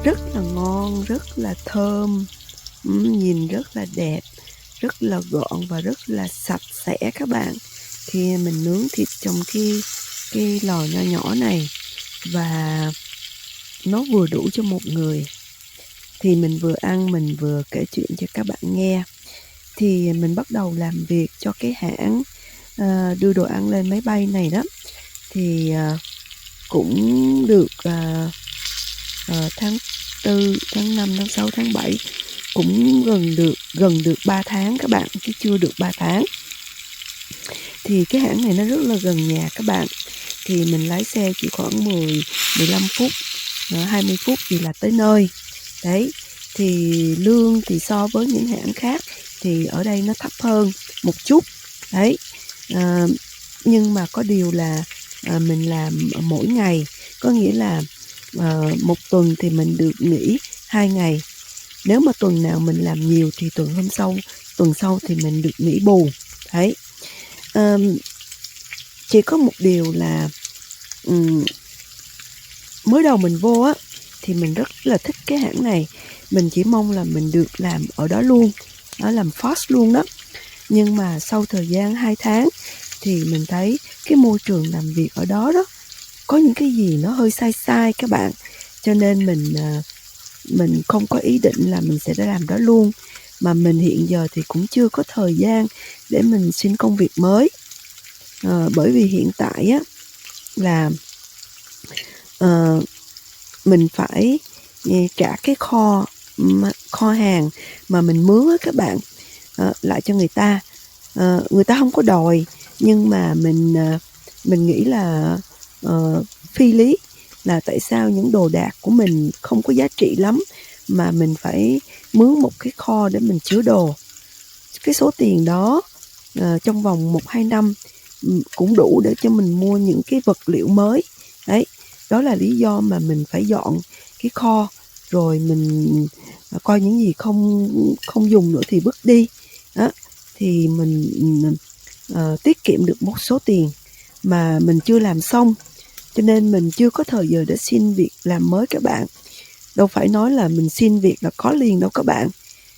Speaker 1: Rất là ngon, rất là thơm, nhìn rất là đẹp, rất là gọn và rất là sạch sẽ các bạn. Khi mình nướng thịt trong cái lò nho nhỏ này và nó vừa đủ cho một người. Thì mình vừa ăn mình vừa kể chuyện cho các bạn nghe. Thì mình bắt đầu làm việc cho cái hãng đưa đồ ăn lên máy bay này đó. Thì cũng được tháng 4, tháng 5, tháng 6, tháng 7 cũng gần được 3 tháng các bạn, chứ chưa được 3 tháng. Thì cái hãng này nó rất là gần nhà các bạn. Thì mình lái xe chỉ khoảng 15 phút, 20 phút thì là tới nơi. Đấy, thì lương thì so với những hãng khác thì ở đây nó thấp hơn một chút. Đấy, nhưng mà có điều là mình làm mỗi ngày, có nghĩa là một tuần thì mình được nghỉ 2 ngày. Nếu mà tuần nào mình làm nhiều thì tuần sau thì mình được nghỉ bù. Đấy, chỉ có một điều là mới đầu mình vô á thì mình rất là thích cái hãng này. Mình chỉ mong là mình được làm ở đó luôn, đó làm fast luôn đó. Nhưng mà sau thời gian 2 tháng thì mình thấy cái môi trường làm việc ở đó có những cái gì nó hơi sai các bạn. Cho nên mình không có ý định là mình sẽ làm đó luôn. Mà mình hiện giờ thì cũng chưa có thời gian để mình xin công việc mới. Bởi vì hiện tại á là mình phải trả cái kho hàng mà mình mướn á các bạn, lại cho người ta. Người ta không có đòi, nhưng mà mình nghĩ là phi lý, là tại sao những đồ đạc của mình không có giá trị lắm mà mình phải mướn một cái kho để mình chứa đồ. Cái số tiền đó trong vòng 1-2 năm cũng đủ để cho mình mua những cái vật liệu mới. Đấy, đó là lý do mà mình phải dọn cái kho, rồi mình coi những gì không dùng nữa thì vứt đi. Đó, thì mình tiết kiệm được một số tiền mà mình chưa làm xong, cho nên mình chưa có thời giờ để xin việc làm mới các bạn. đâu phải nói là mình xin việc là có liền đâu các bạn.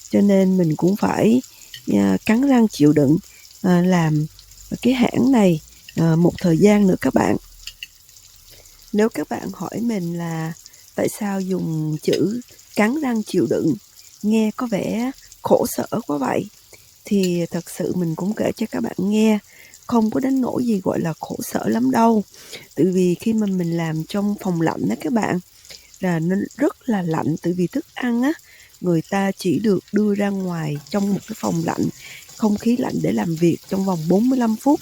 Speaker 1: Cho nên mình cũng phải cắn răng chịu đựng làm cái hãng này một thời gian nữa các bạn. Nếu các bạn hỏi mình là tại sao dùng chữ cắn răng chịu đựng nghe có vẻ khổ sở quá vậy, thì thật sự mình cũng kể cho các bạn nghe, không có đến nỗi gì gọi là khổ sở lắm đâu. Tại vì khi mà mình làm trong phòng lạnh đó các bạn, là nó rất là lạnh, tại vì thức ăn á, người ta chỉ được đưa ra ngoài trong một cái phòng lạnh, không khí lạnh để làm việc trong vòng 45 phút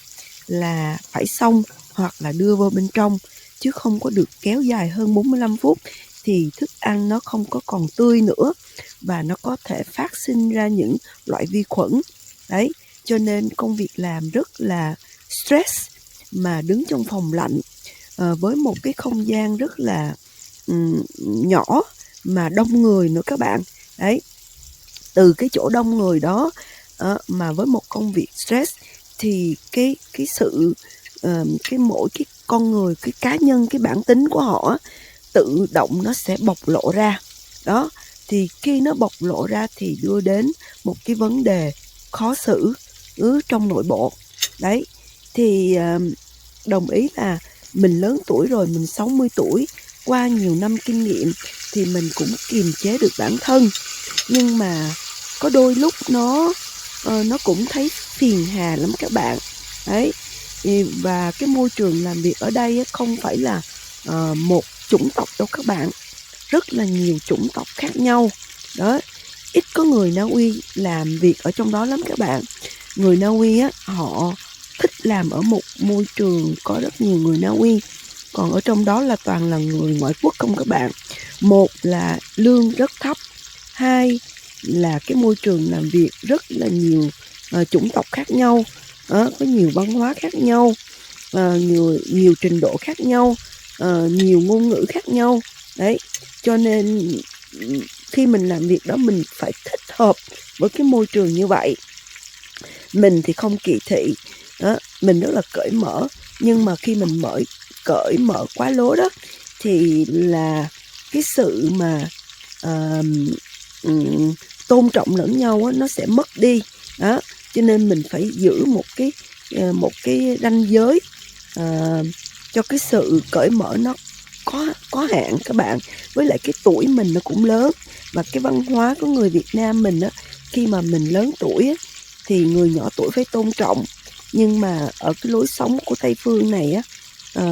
Speaker 1: là phải xong, hoặc là đưa vô bên trong, chứ không có được kéo dài hơn 45 phút thì thức ăn nó không có còn tươi nữa và nó có thể phát sinh ra những loại vi khuẩn. Đấy, cho nên công việc làm rất là stress, mà đứng trong phòng lạnh với một cái không gian rất là nhỏ mà đông người nữa các bạn. Đấy, từ cái chỗ đông người đó mà với một công việc stress thì cái sự cái mỗi cái con người, cái cá nhân, cái bản tính của họ tự động nó sẽ bộc lộ ra. Đó, thì khi nó bộc lộ ra thì đưa đến một cái vấn đề khó xử trong nội bộ. Đấy, thì đồng ý là mình lớn tuổi rồi, mình 60 tuổi, qua nhiều năm kinh nghiệm thì mình cũng kiềm chế được bản thân. Nhưng mà có đôi lúc nó cũng thấy phiền hà lắm các bạn. Đấy, và cái môi trường làm việc ở đây không phải là một chủng tộc đâu các bạn, rất là nhiều chủng tộc khác nhau. Đó, ít có người Na Uy làm việc ở trong đó lắm các bạn. Người Na Uy họ thích làm ở một môi trường có rất nhiều người Na Uy, còn ở trong đó là toàn là người ngoại quốc không các bạn. Một là lương rất thấp, hai là cái môi trường làm việc rất là nhiều chủng tộc khác nhau, có nhiều văn hóa khác nhau, nhiều trình độ khác nhau, nhiều ngôn ngữ khác nhau. Đấy, cho nên khi mình làm việc đó mình phải thích hợp với cái môi trường như vậy. Mình thì không kỳ thị, mình rất là cởi mở, nhưng mà khi mình cởi mở quá lố đó thì là cái sự mà tôn trọng lẫn nhau nó sẽ mất đi. Đó, cho nên mình phải giữ một cái ranh giới cho cái sự cởi mở nó có hạn các bạn. Với lại cái tuổi mình nó cũng lớn, và cái văn hóa của người Việt Nam mình khi mà mình lớn tuổi thì người nhỏ tuổi phải tôn trọng. Nhưng mà ở cái lối sống của Tây phương này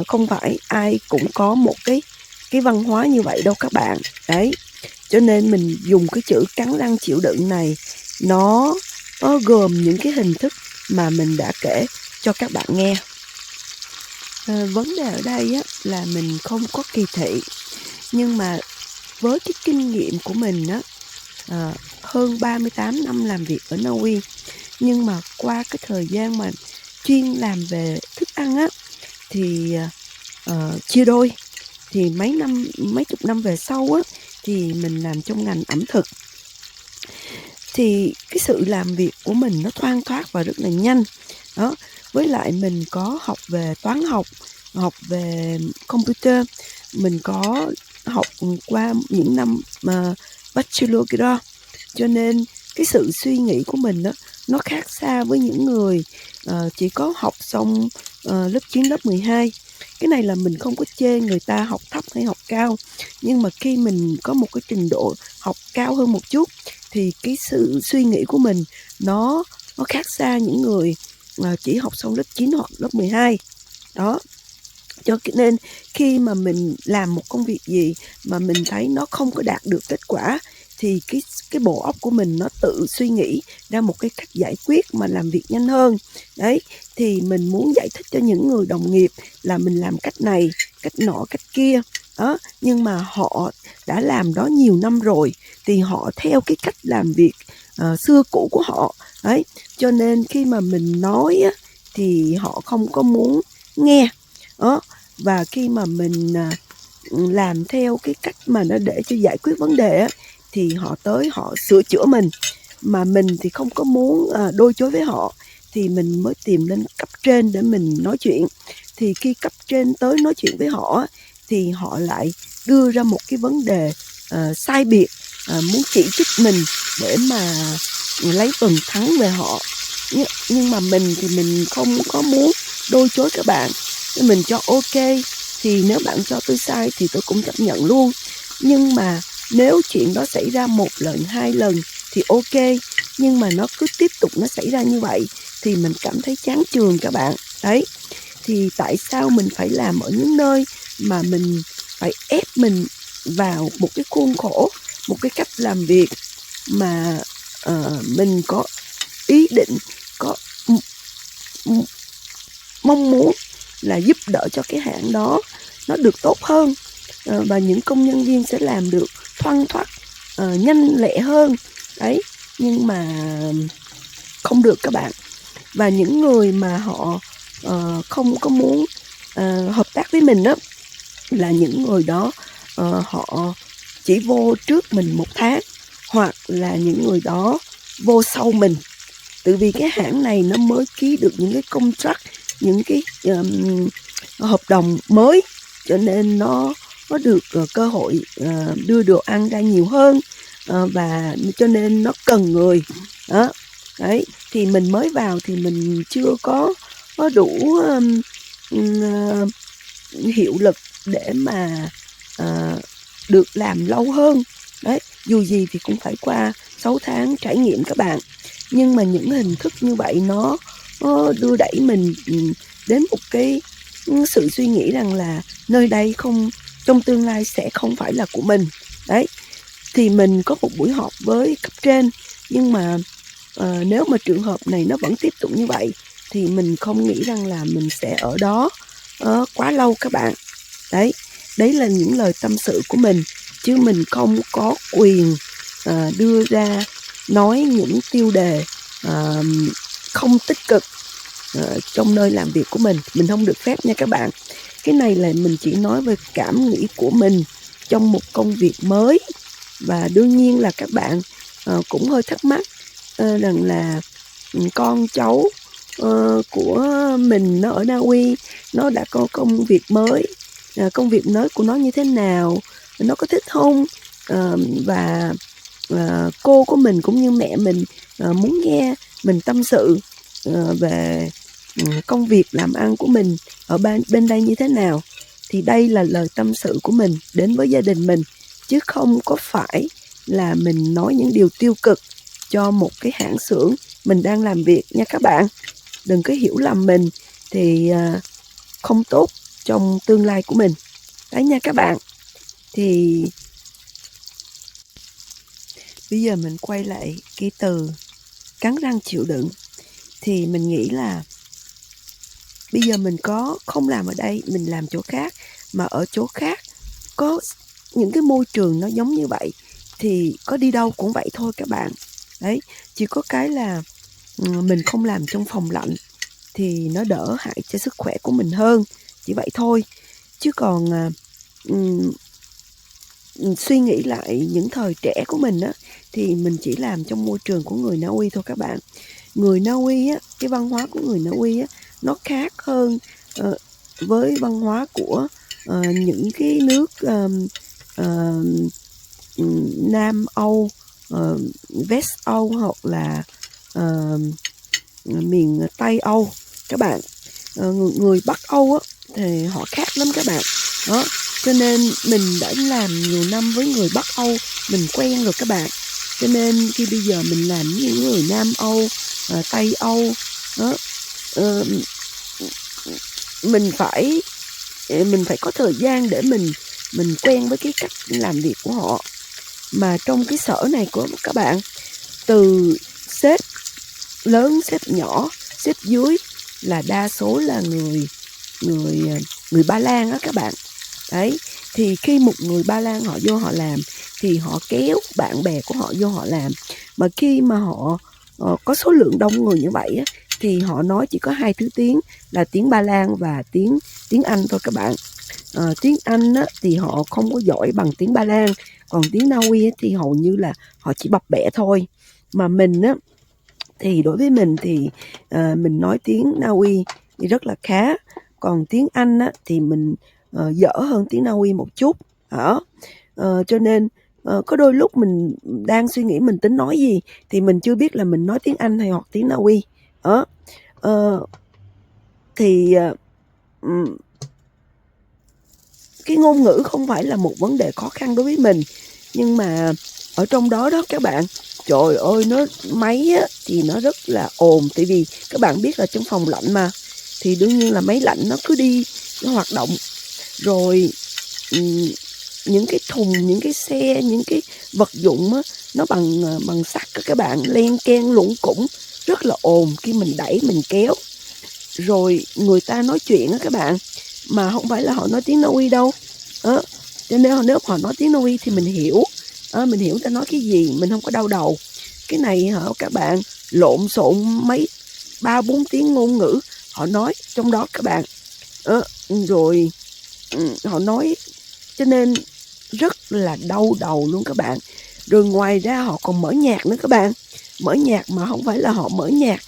Speaker 1: không phải ai cũng có một cái văn hóa như vậy đâu các bạn. Đấy, cho nên mình dùng cái chữ cắn răng chịu đựng này, nó gồm những cái hình thức mà mình đã kể cho các bạn nghe. Vấn đề ở đây là mình không có kỳ thị, nhưng mà với cái kinh nghiệm của mình hơn 38 năm làm việc ở Na Uy, nhưng mà qua cái thời gian mà chuyên làm về thức ăn thì chia đôi. Thì mấy chục năm về sau thì mình làm trong ngành ẩm thực, thì cái sự làm việc của mình nó thoăn thoắt và rất là nhanh. Đó, với lại mình có học về toán học, học về computer, mình có học qua những năm mà bachelor kia đó. Cho nên cái sự suy nghĩ của mình nó khác xa với những người chỉ có học xong lớp 9, lớp 12. Cái này là mình không có chê người ta học thấp hay học cao, nhưng mà khi mình có một cái trình độ học cao hơn một chút thì cái sự suy nghĩ của mình nó khác xa những người chỉ học xong lớp 9 hoặc lớp 12. Đó, cho nên khi mà mình làm một công việc gì mà mình thấy nó không có đạt được kết quả thì cái bộ óc của mình nó tự suy nghĩ ra một cái cách giải quyết mà làm việc nhanh hơn. Đấy, thì mình muốn giải thích cho những người đồng nghiệp là mình làm cách này, cách nọ, cách kia. Đó, nhưng mà họ đã làm đó nhiều năm rồi thì họ theo cái cách làm việc xưa cũ của họ. Đấy, cho nên khi mà mình nói thì họ không có muốn nghe. Đó, và khi mà mình làm theo cái cách mà nó để cho giải quyết vấn đề thì họ tới họ sửa chữa mình, mà mình thì không có muốn đôi chối với họ, thì mình mới tìm lên cấp trên để mình nói chuyện. Thì khi cấp trên tới nói chuyện với họ thì họ lại đưa ra một cái vấn đề sai biệt, muốn chỉ trích mình để mà lấy phần thắng về họ. Nhưng mà mình thì mình không có muốn đôi chối các bạn. Mình cho ok, thì nếu bạn cho tôi sai thì tôi cũng chấp nhận luôn. Nhưng mà nếu chuyện đó xảy ra 1 lần, 2 lần thì ok. Nhưng mà nó cứ tiếp tục nó xảy ra như vậy thì mình cảm thấy chán chường các bạn. Đấy, thì tại sao mình phải làm ở những nơi mà mình phải ép mình vào một cái khuôn khổ, một cái cách làm việc mà mình có ý định, có mong muốn là giúp đỡ cho cái hãng đó nó được tốt hơn, và những công nhân viên sẽ làm được thoăn thoắt, nhanh lẹ hơn. Đấy, nhưng mà không được các bạn. Và những người mà họ không có muốn hợp tác với mình đó, là những người đó họ chỉ vô trước mình 1 tháng, hoặc là những người đó vô sau mình. Tại vì cái hãng này nó mới ký được những cái contract, những cái hợp đồng mới, cho nên nó được cơ hội đưa đồ ăn ra nhiều hơn, và cho nên nó cần người đó. Đấy, thì mình mới vào thì mình chưa có đủ hiệu lực để mà được làm lâu hơn. Đấy, dù gì thì cũng phải qua 6 tháng trải nghiệm các bạn. Nhưng mà những hình thức như vậy nó đưa đẩy mình đến một cái sự suy nghĩ rằng là nơi đây không, trong tương lai sẽ không phải là của mình. Đấy, thì mình có một buổi họp với cấp trên, nhưng mà nếu mà trường hợp này nó vẫn tiếp tục như vậy thì mình không nghĩ rằng là mình sẽ ở đó quá lâu các bạn. Đấy là những lời tâm sự của mình, chứ mình không có quyền đưa ra nói những tiêu đề không tích cực trong nơi làm việc của mình không được phép nha các bạn. Cái này là mình chỉ nói về cảm nghĩ của mình trong một công việc mới. Và đương nhiên là các bạn cũng hơi thắc mắc rằng là con cháu của mình nó ở Na Uy, nó đã có công việc mới, công việc mới của nó như thế nào, nó có thích không, và cô của mình cũng như mẹ mình muốn nghe mình tâm sự về công việc làm ăn của mình ở bên đây như thế nào. Thì đây là lời tâm sự của mình đến với gia đình mình, chứ không có phải là mình nói những điều tiêu cực cho một cái hãng xưởng mình đang làm việc nha các bạn. Đừng có hiểu lầm mình, thì không tốt trong tương lai của mình. Đấy nha các bạn. Thì bây giờ mình quay lại cái từ cắn răng chịu đựng. Thì mình nghĩ là bây giờ mình có không làm ở đây, mình làm chỗ khác, mà ở chỗ khác có những cái môi trường nó giống như vậy thì có đi đâu cũng vậy thôi các bạn. Đấy, chỉ có cái là mình không làm trong phòng lạnh thì nó đỡ hại cho sức khỏe của mình hơn, chỉ vậy thôi. Chứ còn suy nghĩ lại những thời trẻ của mình á, thì mình chỉ làm trong môi trường của người Na Uy thôi các bạn. Người Na Uy á, cái văn hóa của người Na Uy á, nó khác hơn với văn hóa của những cái nước Nam Âu, West Âu, hoặc là miền Tây Âu các bạn. Người Bắc Âu á, thì họ khác lắm các bạn. Đó, cho nên mình đã làm nhiều năm với người Bắc Âu, mình quen rồi các bạn. Cho nên khi bây giờ mình làm với những người Nam Âu, Tây Âu đó, mình phải có thời gian để mình quen với cái cách làm việc của họ. Mà trong cái sở này của các bạn, từ sếp lớn, sếp nhỏ, sếp dưới là đa số là người Ba Lan á các bạn. Đấy, thì khi một người Ba Lan họ vô họ làm thì họ kéo bạn bè của họ vô họ làm. Mà khi mà họ có số lượng đông người như vậy á, thì họ nói chỉ có 2 thứ tiếng là tiếng Ba Lan và tiếng Anh thôi các bạn. Tiếng Anh á, thì họ không có giỏi bằng tiếng Ba Lan, còn tiếng Na Uy á, thì hầu như là họ chỉ bập bẹ thôi. Mà mình á, thì đối với mình thì mình nói tiếng Na Uy thì rất là khá, còn tiếng Anh á, thì mình dở hơn tiếng Na Uy một chút đó. Cho nên Có đôi lúc mình đang suy nghĩ mình tính nói gì thì mình chưa biết là mình nói tiếng Anh hay hoặc tiếng Na Uy. Đó, ờ, thì, cái ngôn ngữ không phải là một vấn đề khó khăn đối với mình, nhưng mà ở trong đó đó các bạn, trời ơi, máy á thì nó rất là ồn, tại vì các bạn biết là trong phòng lạnh mà, thì đương nhiên là máy lạnh nó cứ đi, nó hoạt động. Rồi, ừm, những cái thùng, những cái xe, những cái vật dụng á, nó bằng sắt á các bạn, len keng luẩn củng, rất là ồn khi mình đẩy, mình kéo. Rồi người ta nói chuyện á các bạn, mà không phải là họ nói tiếng Na Uy đâu. Đó, cho nên nếu họ nói tiếng Na Uy thì mình hiểu, mình hiểu ta nói cái gì, mình không có đau đầu. Cái này hả các bạn, lộn xộn mấy 3-4 tiếng ngôn ngữ họ nói trong đó các bạn. Rồi, họ nói cho nên rất là đau đầu luôn các bạn. Rồi ngoài ra họ còn mở nhạc nữa các bạn, mở nhạc mà không phải là họ mở nhạc,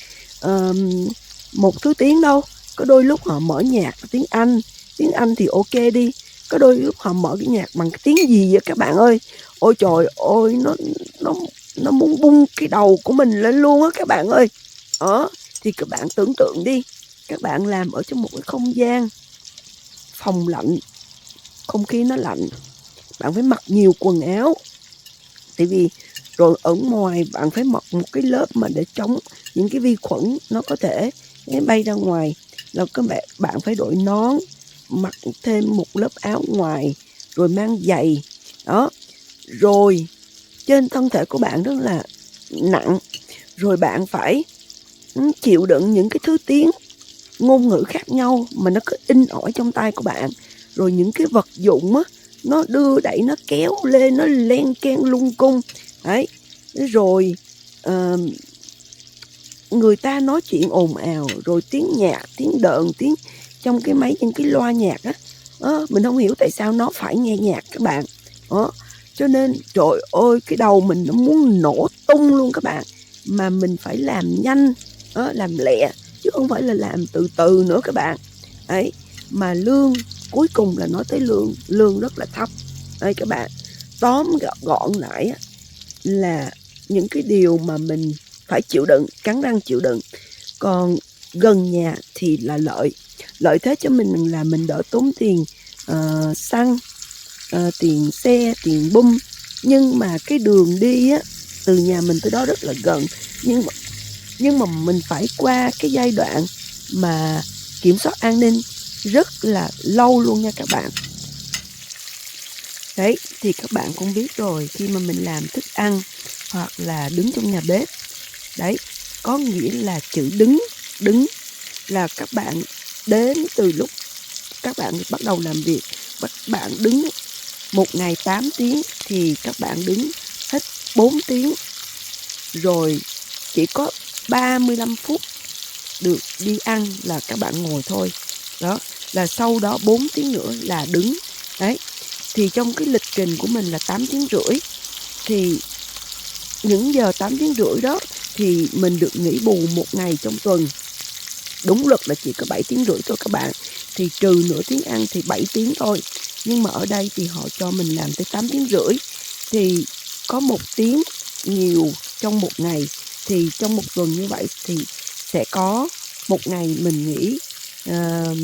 Speaker 1: một thứ tiếng đâu, có đôi lúc họ mở nhạc tiếng Anh thì ok đi, có đôi lúc họ mở cái nhạc bằng cái tiếng gì vậy các bạn ơi. Ôi trời ơi, nó nó muốn bung cái đầu của mình lên luôn á các bạn ơi. Đó, thì các bạn tưởng tượng đi, các bạn làm ở trong một cái không gian phòng lạnh, không khí nó lạnh, bạn phải mặc nhiều quần áo, tại vì rồi ở ngoài bạn phải mặc một cái lớp mà để chống những cái vi khuẩn nó có thể bay ra ngoài, rồi bạn phải đội nón, mặc thêm một lớp áo ngoài, rồi mang giày. Đó, rồi trên thân thể của bạn rất là nặng, rồi bạn phải chịu đựng những cái thứ tiếng ngôn ngữ khác nhau mà nó cứ in ỏi trong tay của bạn. Rồi những cái vật dụng á, nó đưa đẩy, nó kéo lên, nó len keng lung cung. Đấy, rồi người ta nói chuyện ồn ào, rồi tiếng nhạc, tiếng đờn, tiếng trong cái máy, những cái loa nhạc á, mình không hiểu tại sao nó phải nghe nhạc các bạn. Đó, cho nên trời ơi, cái đầu mình nó muốn nổ tung luôn các bạn, mà mình phải làm nhanh, làm lẹ, chứ không phải là làm từ từ nữa các bạn. Đấy, mà lương cuối cùng là nói tới lương rất là thấp. Đấy các bạn, tóm gọn lại á, là những cái điều mà mình phải chịu đựng, cắn răng chịu đựng. Còn gần nhà thì là lợi thế cho mình là mình đỡ tốn tiền xăng, tiền xe, tiền bum. Nhưng mà cái đường đi á, từ nhà mình tới đó rất là gần, nhưng mà mình phải qua cái giai đoạn mà kiểm soát an ninh rất là lâu luôn nha các bạn. Đấy, thì các bạn cũng biết rồi, khi mà mình làm thức ăn hoặc là đứng trong nhà bếp, đấy, có nghĩa là chữ đứng là các bạn đến từ lúc các bạn bắt đầu làm việc, các bạn đứng một ngày 8 tiếng thì các bạn đứng hết 4 tiếng, rồi chỉ có 35 phút được đi ăn là các bạn ngồi thôi. Đó, là sau đó 4 tiếng nữa là đứng. Đấy, thì trong cái lịch trình của mình là 8 tiếng rưỡi, thì những giờ 8 tiếng rưỡi đó thì mình được nghỉ bù một ngày trong tuần. Đúng luật là chỉ có 7 tiếng rưỡi thôi các bạn, thì trừ nửa tiếng ăn thì 7 tiếng thôi. Nhưng mà ở đây thì họ cho mình làm tới 8 tiếng rưỡi, thì có 1 tiếng nhiều trong một ngày. Thì trong một tuần như vậy thì sẽ có một ngày mình nghỉ,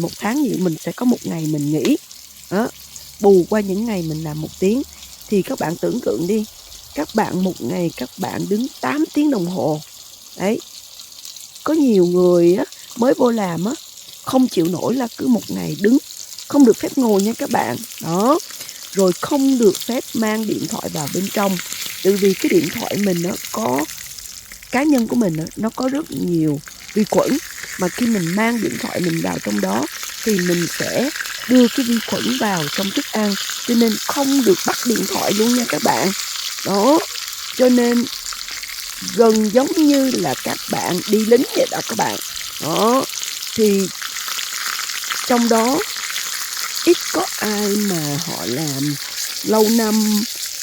Speaker 1: một tháng thì mình sẽ có một ngày mình nghỉ. Đó, bù qua những ngày mình làm 1 tiếng. Thì các bạn tưởng tượng đi, các bạn một ngày các bạn đứng 8 tiếng đồng hồ. Đấy, có nhiều người á, mới vô làm á, không chịu nổi là cứ một ngày đứng, không được phép ngồi nha các bạn. Đó, rồi không được phép mang điện thoại vào bên trong, tại vì cái điện thoại mình nó có, cá nhân của mình nó có rất nhiều vi khuẩn, mà khi mình mang điện thoại mình vào trong đó thì mình sẽ đưa cái vi khuẩn vào trong thức ăn, cho nên không được bắt điện thoại luôn nha các bạn. Đó, cho nên gần giống như là các bạn đi lính vậy đó các bạn. Đó, thì trong đó ít có ai mà họ làm lâu năm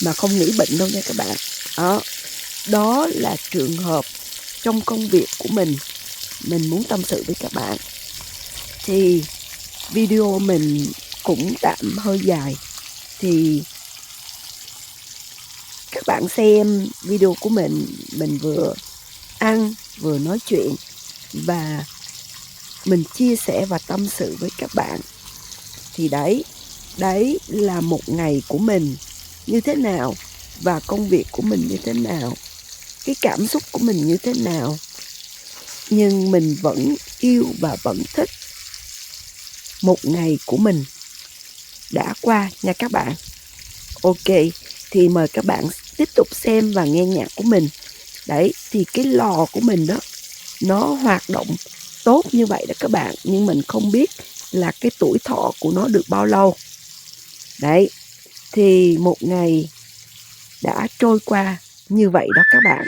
Speaker 1: mà không nghĩ bệnh đâu nha các bạn. Đó là trường hợp trong công việc của mình muốn tâm sự với các bạn. Thì video mình cũng tạm hơi dài, thì bạn xem video của mình vừa ăn, vừa nói chuyện và mình chia sẻ và tâm sự với các bạn. Thì đấy là một ngày của mình như thế nào và công việc của mình như thế nào, cái cảm xúc của mình như thế nào. Nhưng mình vẫn yêu và vẫn thích một ngày của mình đã qua nha các bạn. Ok, thì mời các bạn tiếp tục xem và nghe nhạc của mình. Đấy, thì cái lò của mình đó, nó hoạt động tốt như vậy đó các bạn. Nhưng mình không biết là cái tuổi thọ của nó được bao lâu. Đấy, thì một ngày đã trôi qua như vậy đó các bạn.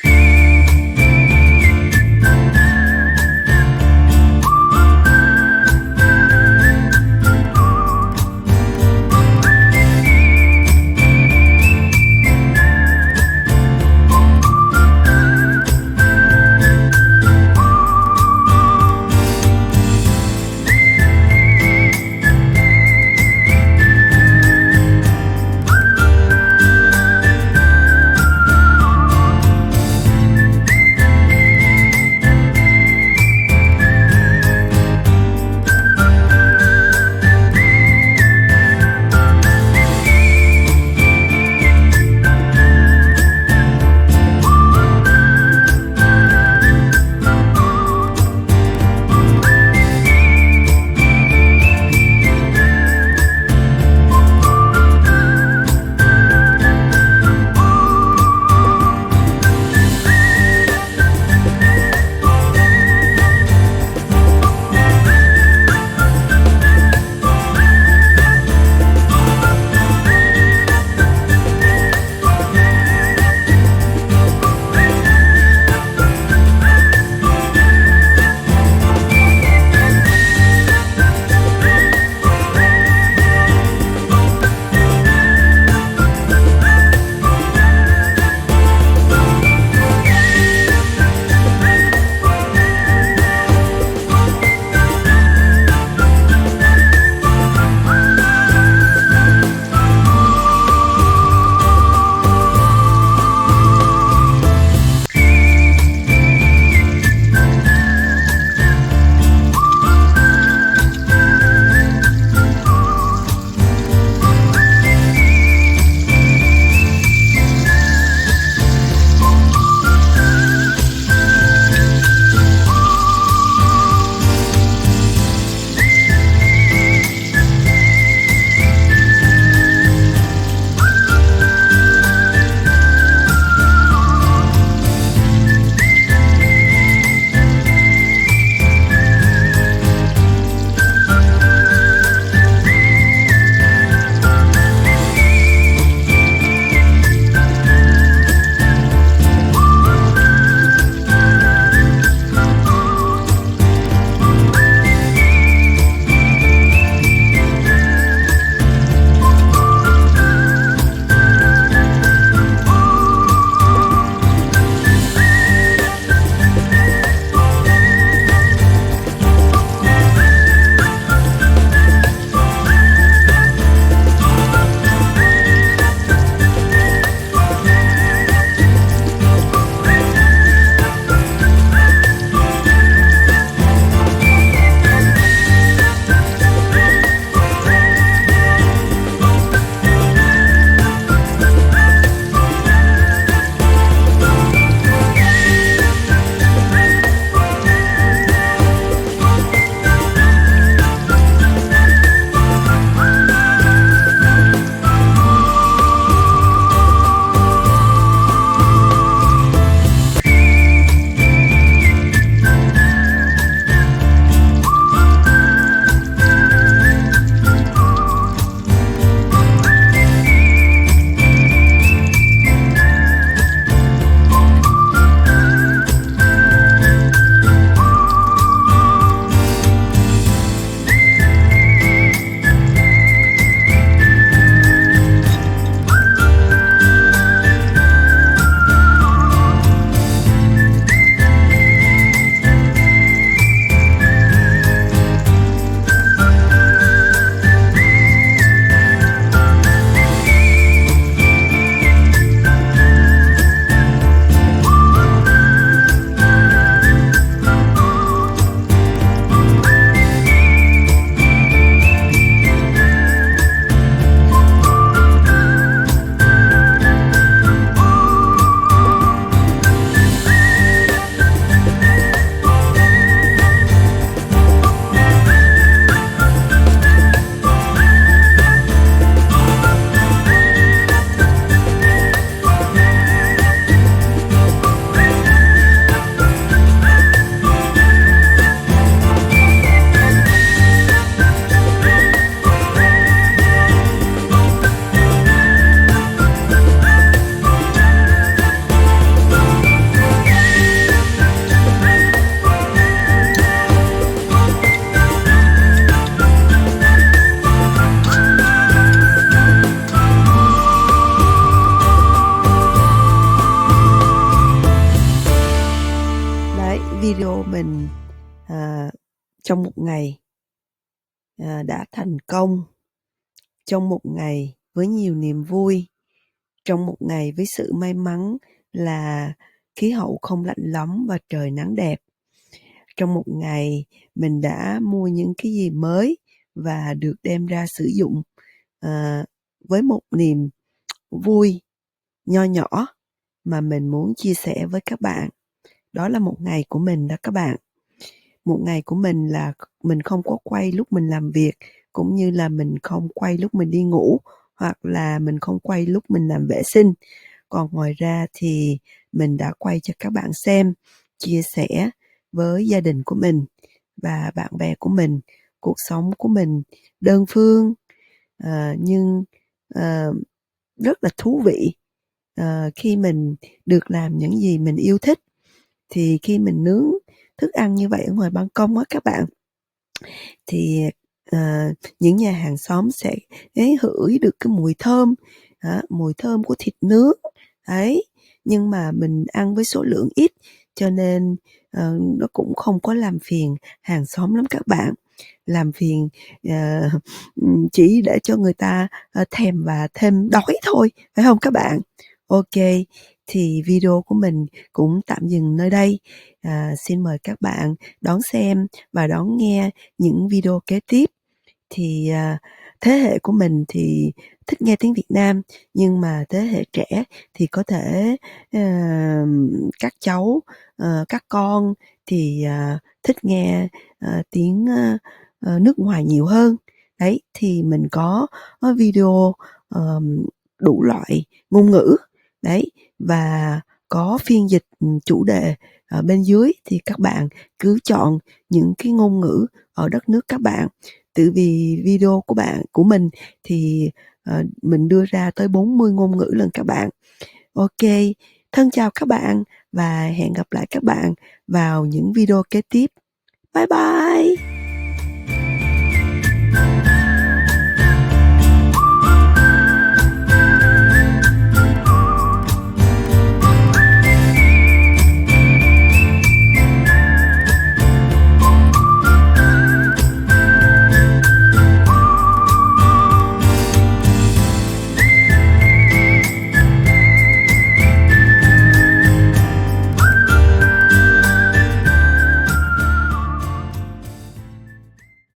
Speaker 1: trong một ngày đã thành công, trong một ngày với nhiều niềm vui, trong một ngày với sự may mắn là khí hậu không lạnh lắm và trời nắng đẹp. Trong một ngày mình đã mua những cái gì mới và được đem ra sử dụng với một niềm vui nho nhỏ mà mình muốn chia sẻ với các bạn. Đó là một ngày của mình đó các bạn. Một ngày của mình là mình không có quay lúc mình làm việc, cũng như là mình không quay lúc mình đi ngủ, hoặc là mình không quay lúc mình làm vệ sinh. Còn ngoài ra thì mình đã quay cho các bạn xem, chia sẻ với gia đình của mình và bạn bè của mình, cuộc sống của mình đơn phương nhưng rất là thú vị khi mình được làm những gì mình yêu thích. Thì khi mình nướng thức ăn như vậy ở ngoài ban công á các bạn, thì những nhà hàng xóm sẽ ngửi được cái mùi thơm, mùi thơm của thịt nướng đấy. Nhưng mà mình ăn với số lượng ít cho nên nó cũng không có làm phiền hàng xóm lắm các bạn. Làm phiền chỉ để cho người ta thèm và thêm đói thôi, phải không các bạn? Ok, thì video của mình cũng tạm dừng nơi đây. Xin mời các bạn đón xem và đón nghe những video kế tiếp. Thì thế hệ của mình thì thích nghe tiếng Việt Nam, nhưng mà thế hệ trẻ thì có thể các cháu, các con thì thích nghe tiếng nước ngoài nhiều hơn. Đấy, thì mình có video đủ loại ngôn ngữ đấy, và có phiên dịch chủ đề ở bên dưới, thì các bạn cứ chọn những cái ngôn ngữ ở đất nước các bạn. Tự vì video của mình thì mình đưa ra tới 40 ngôn ngữ lần các bạn. Ok, thân chào các bạn và hẹn gặp lại các bạn vào những video kế tiếp. Bye bye.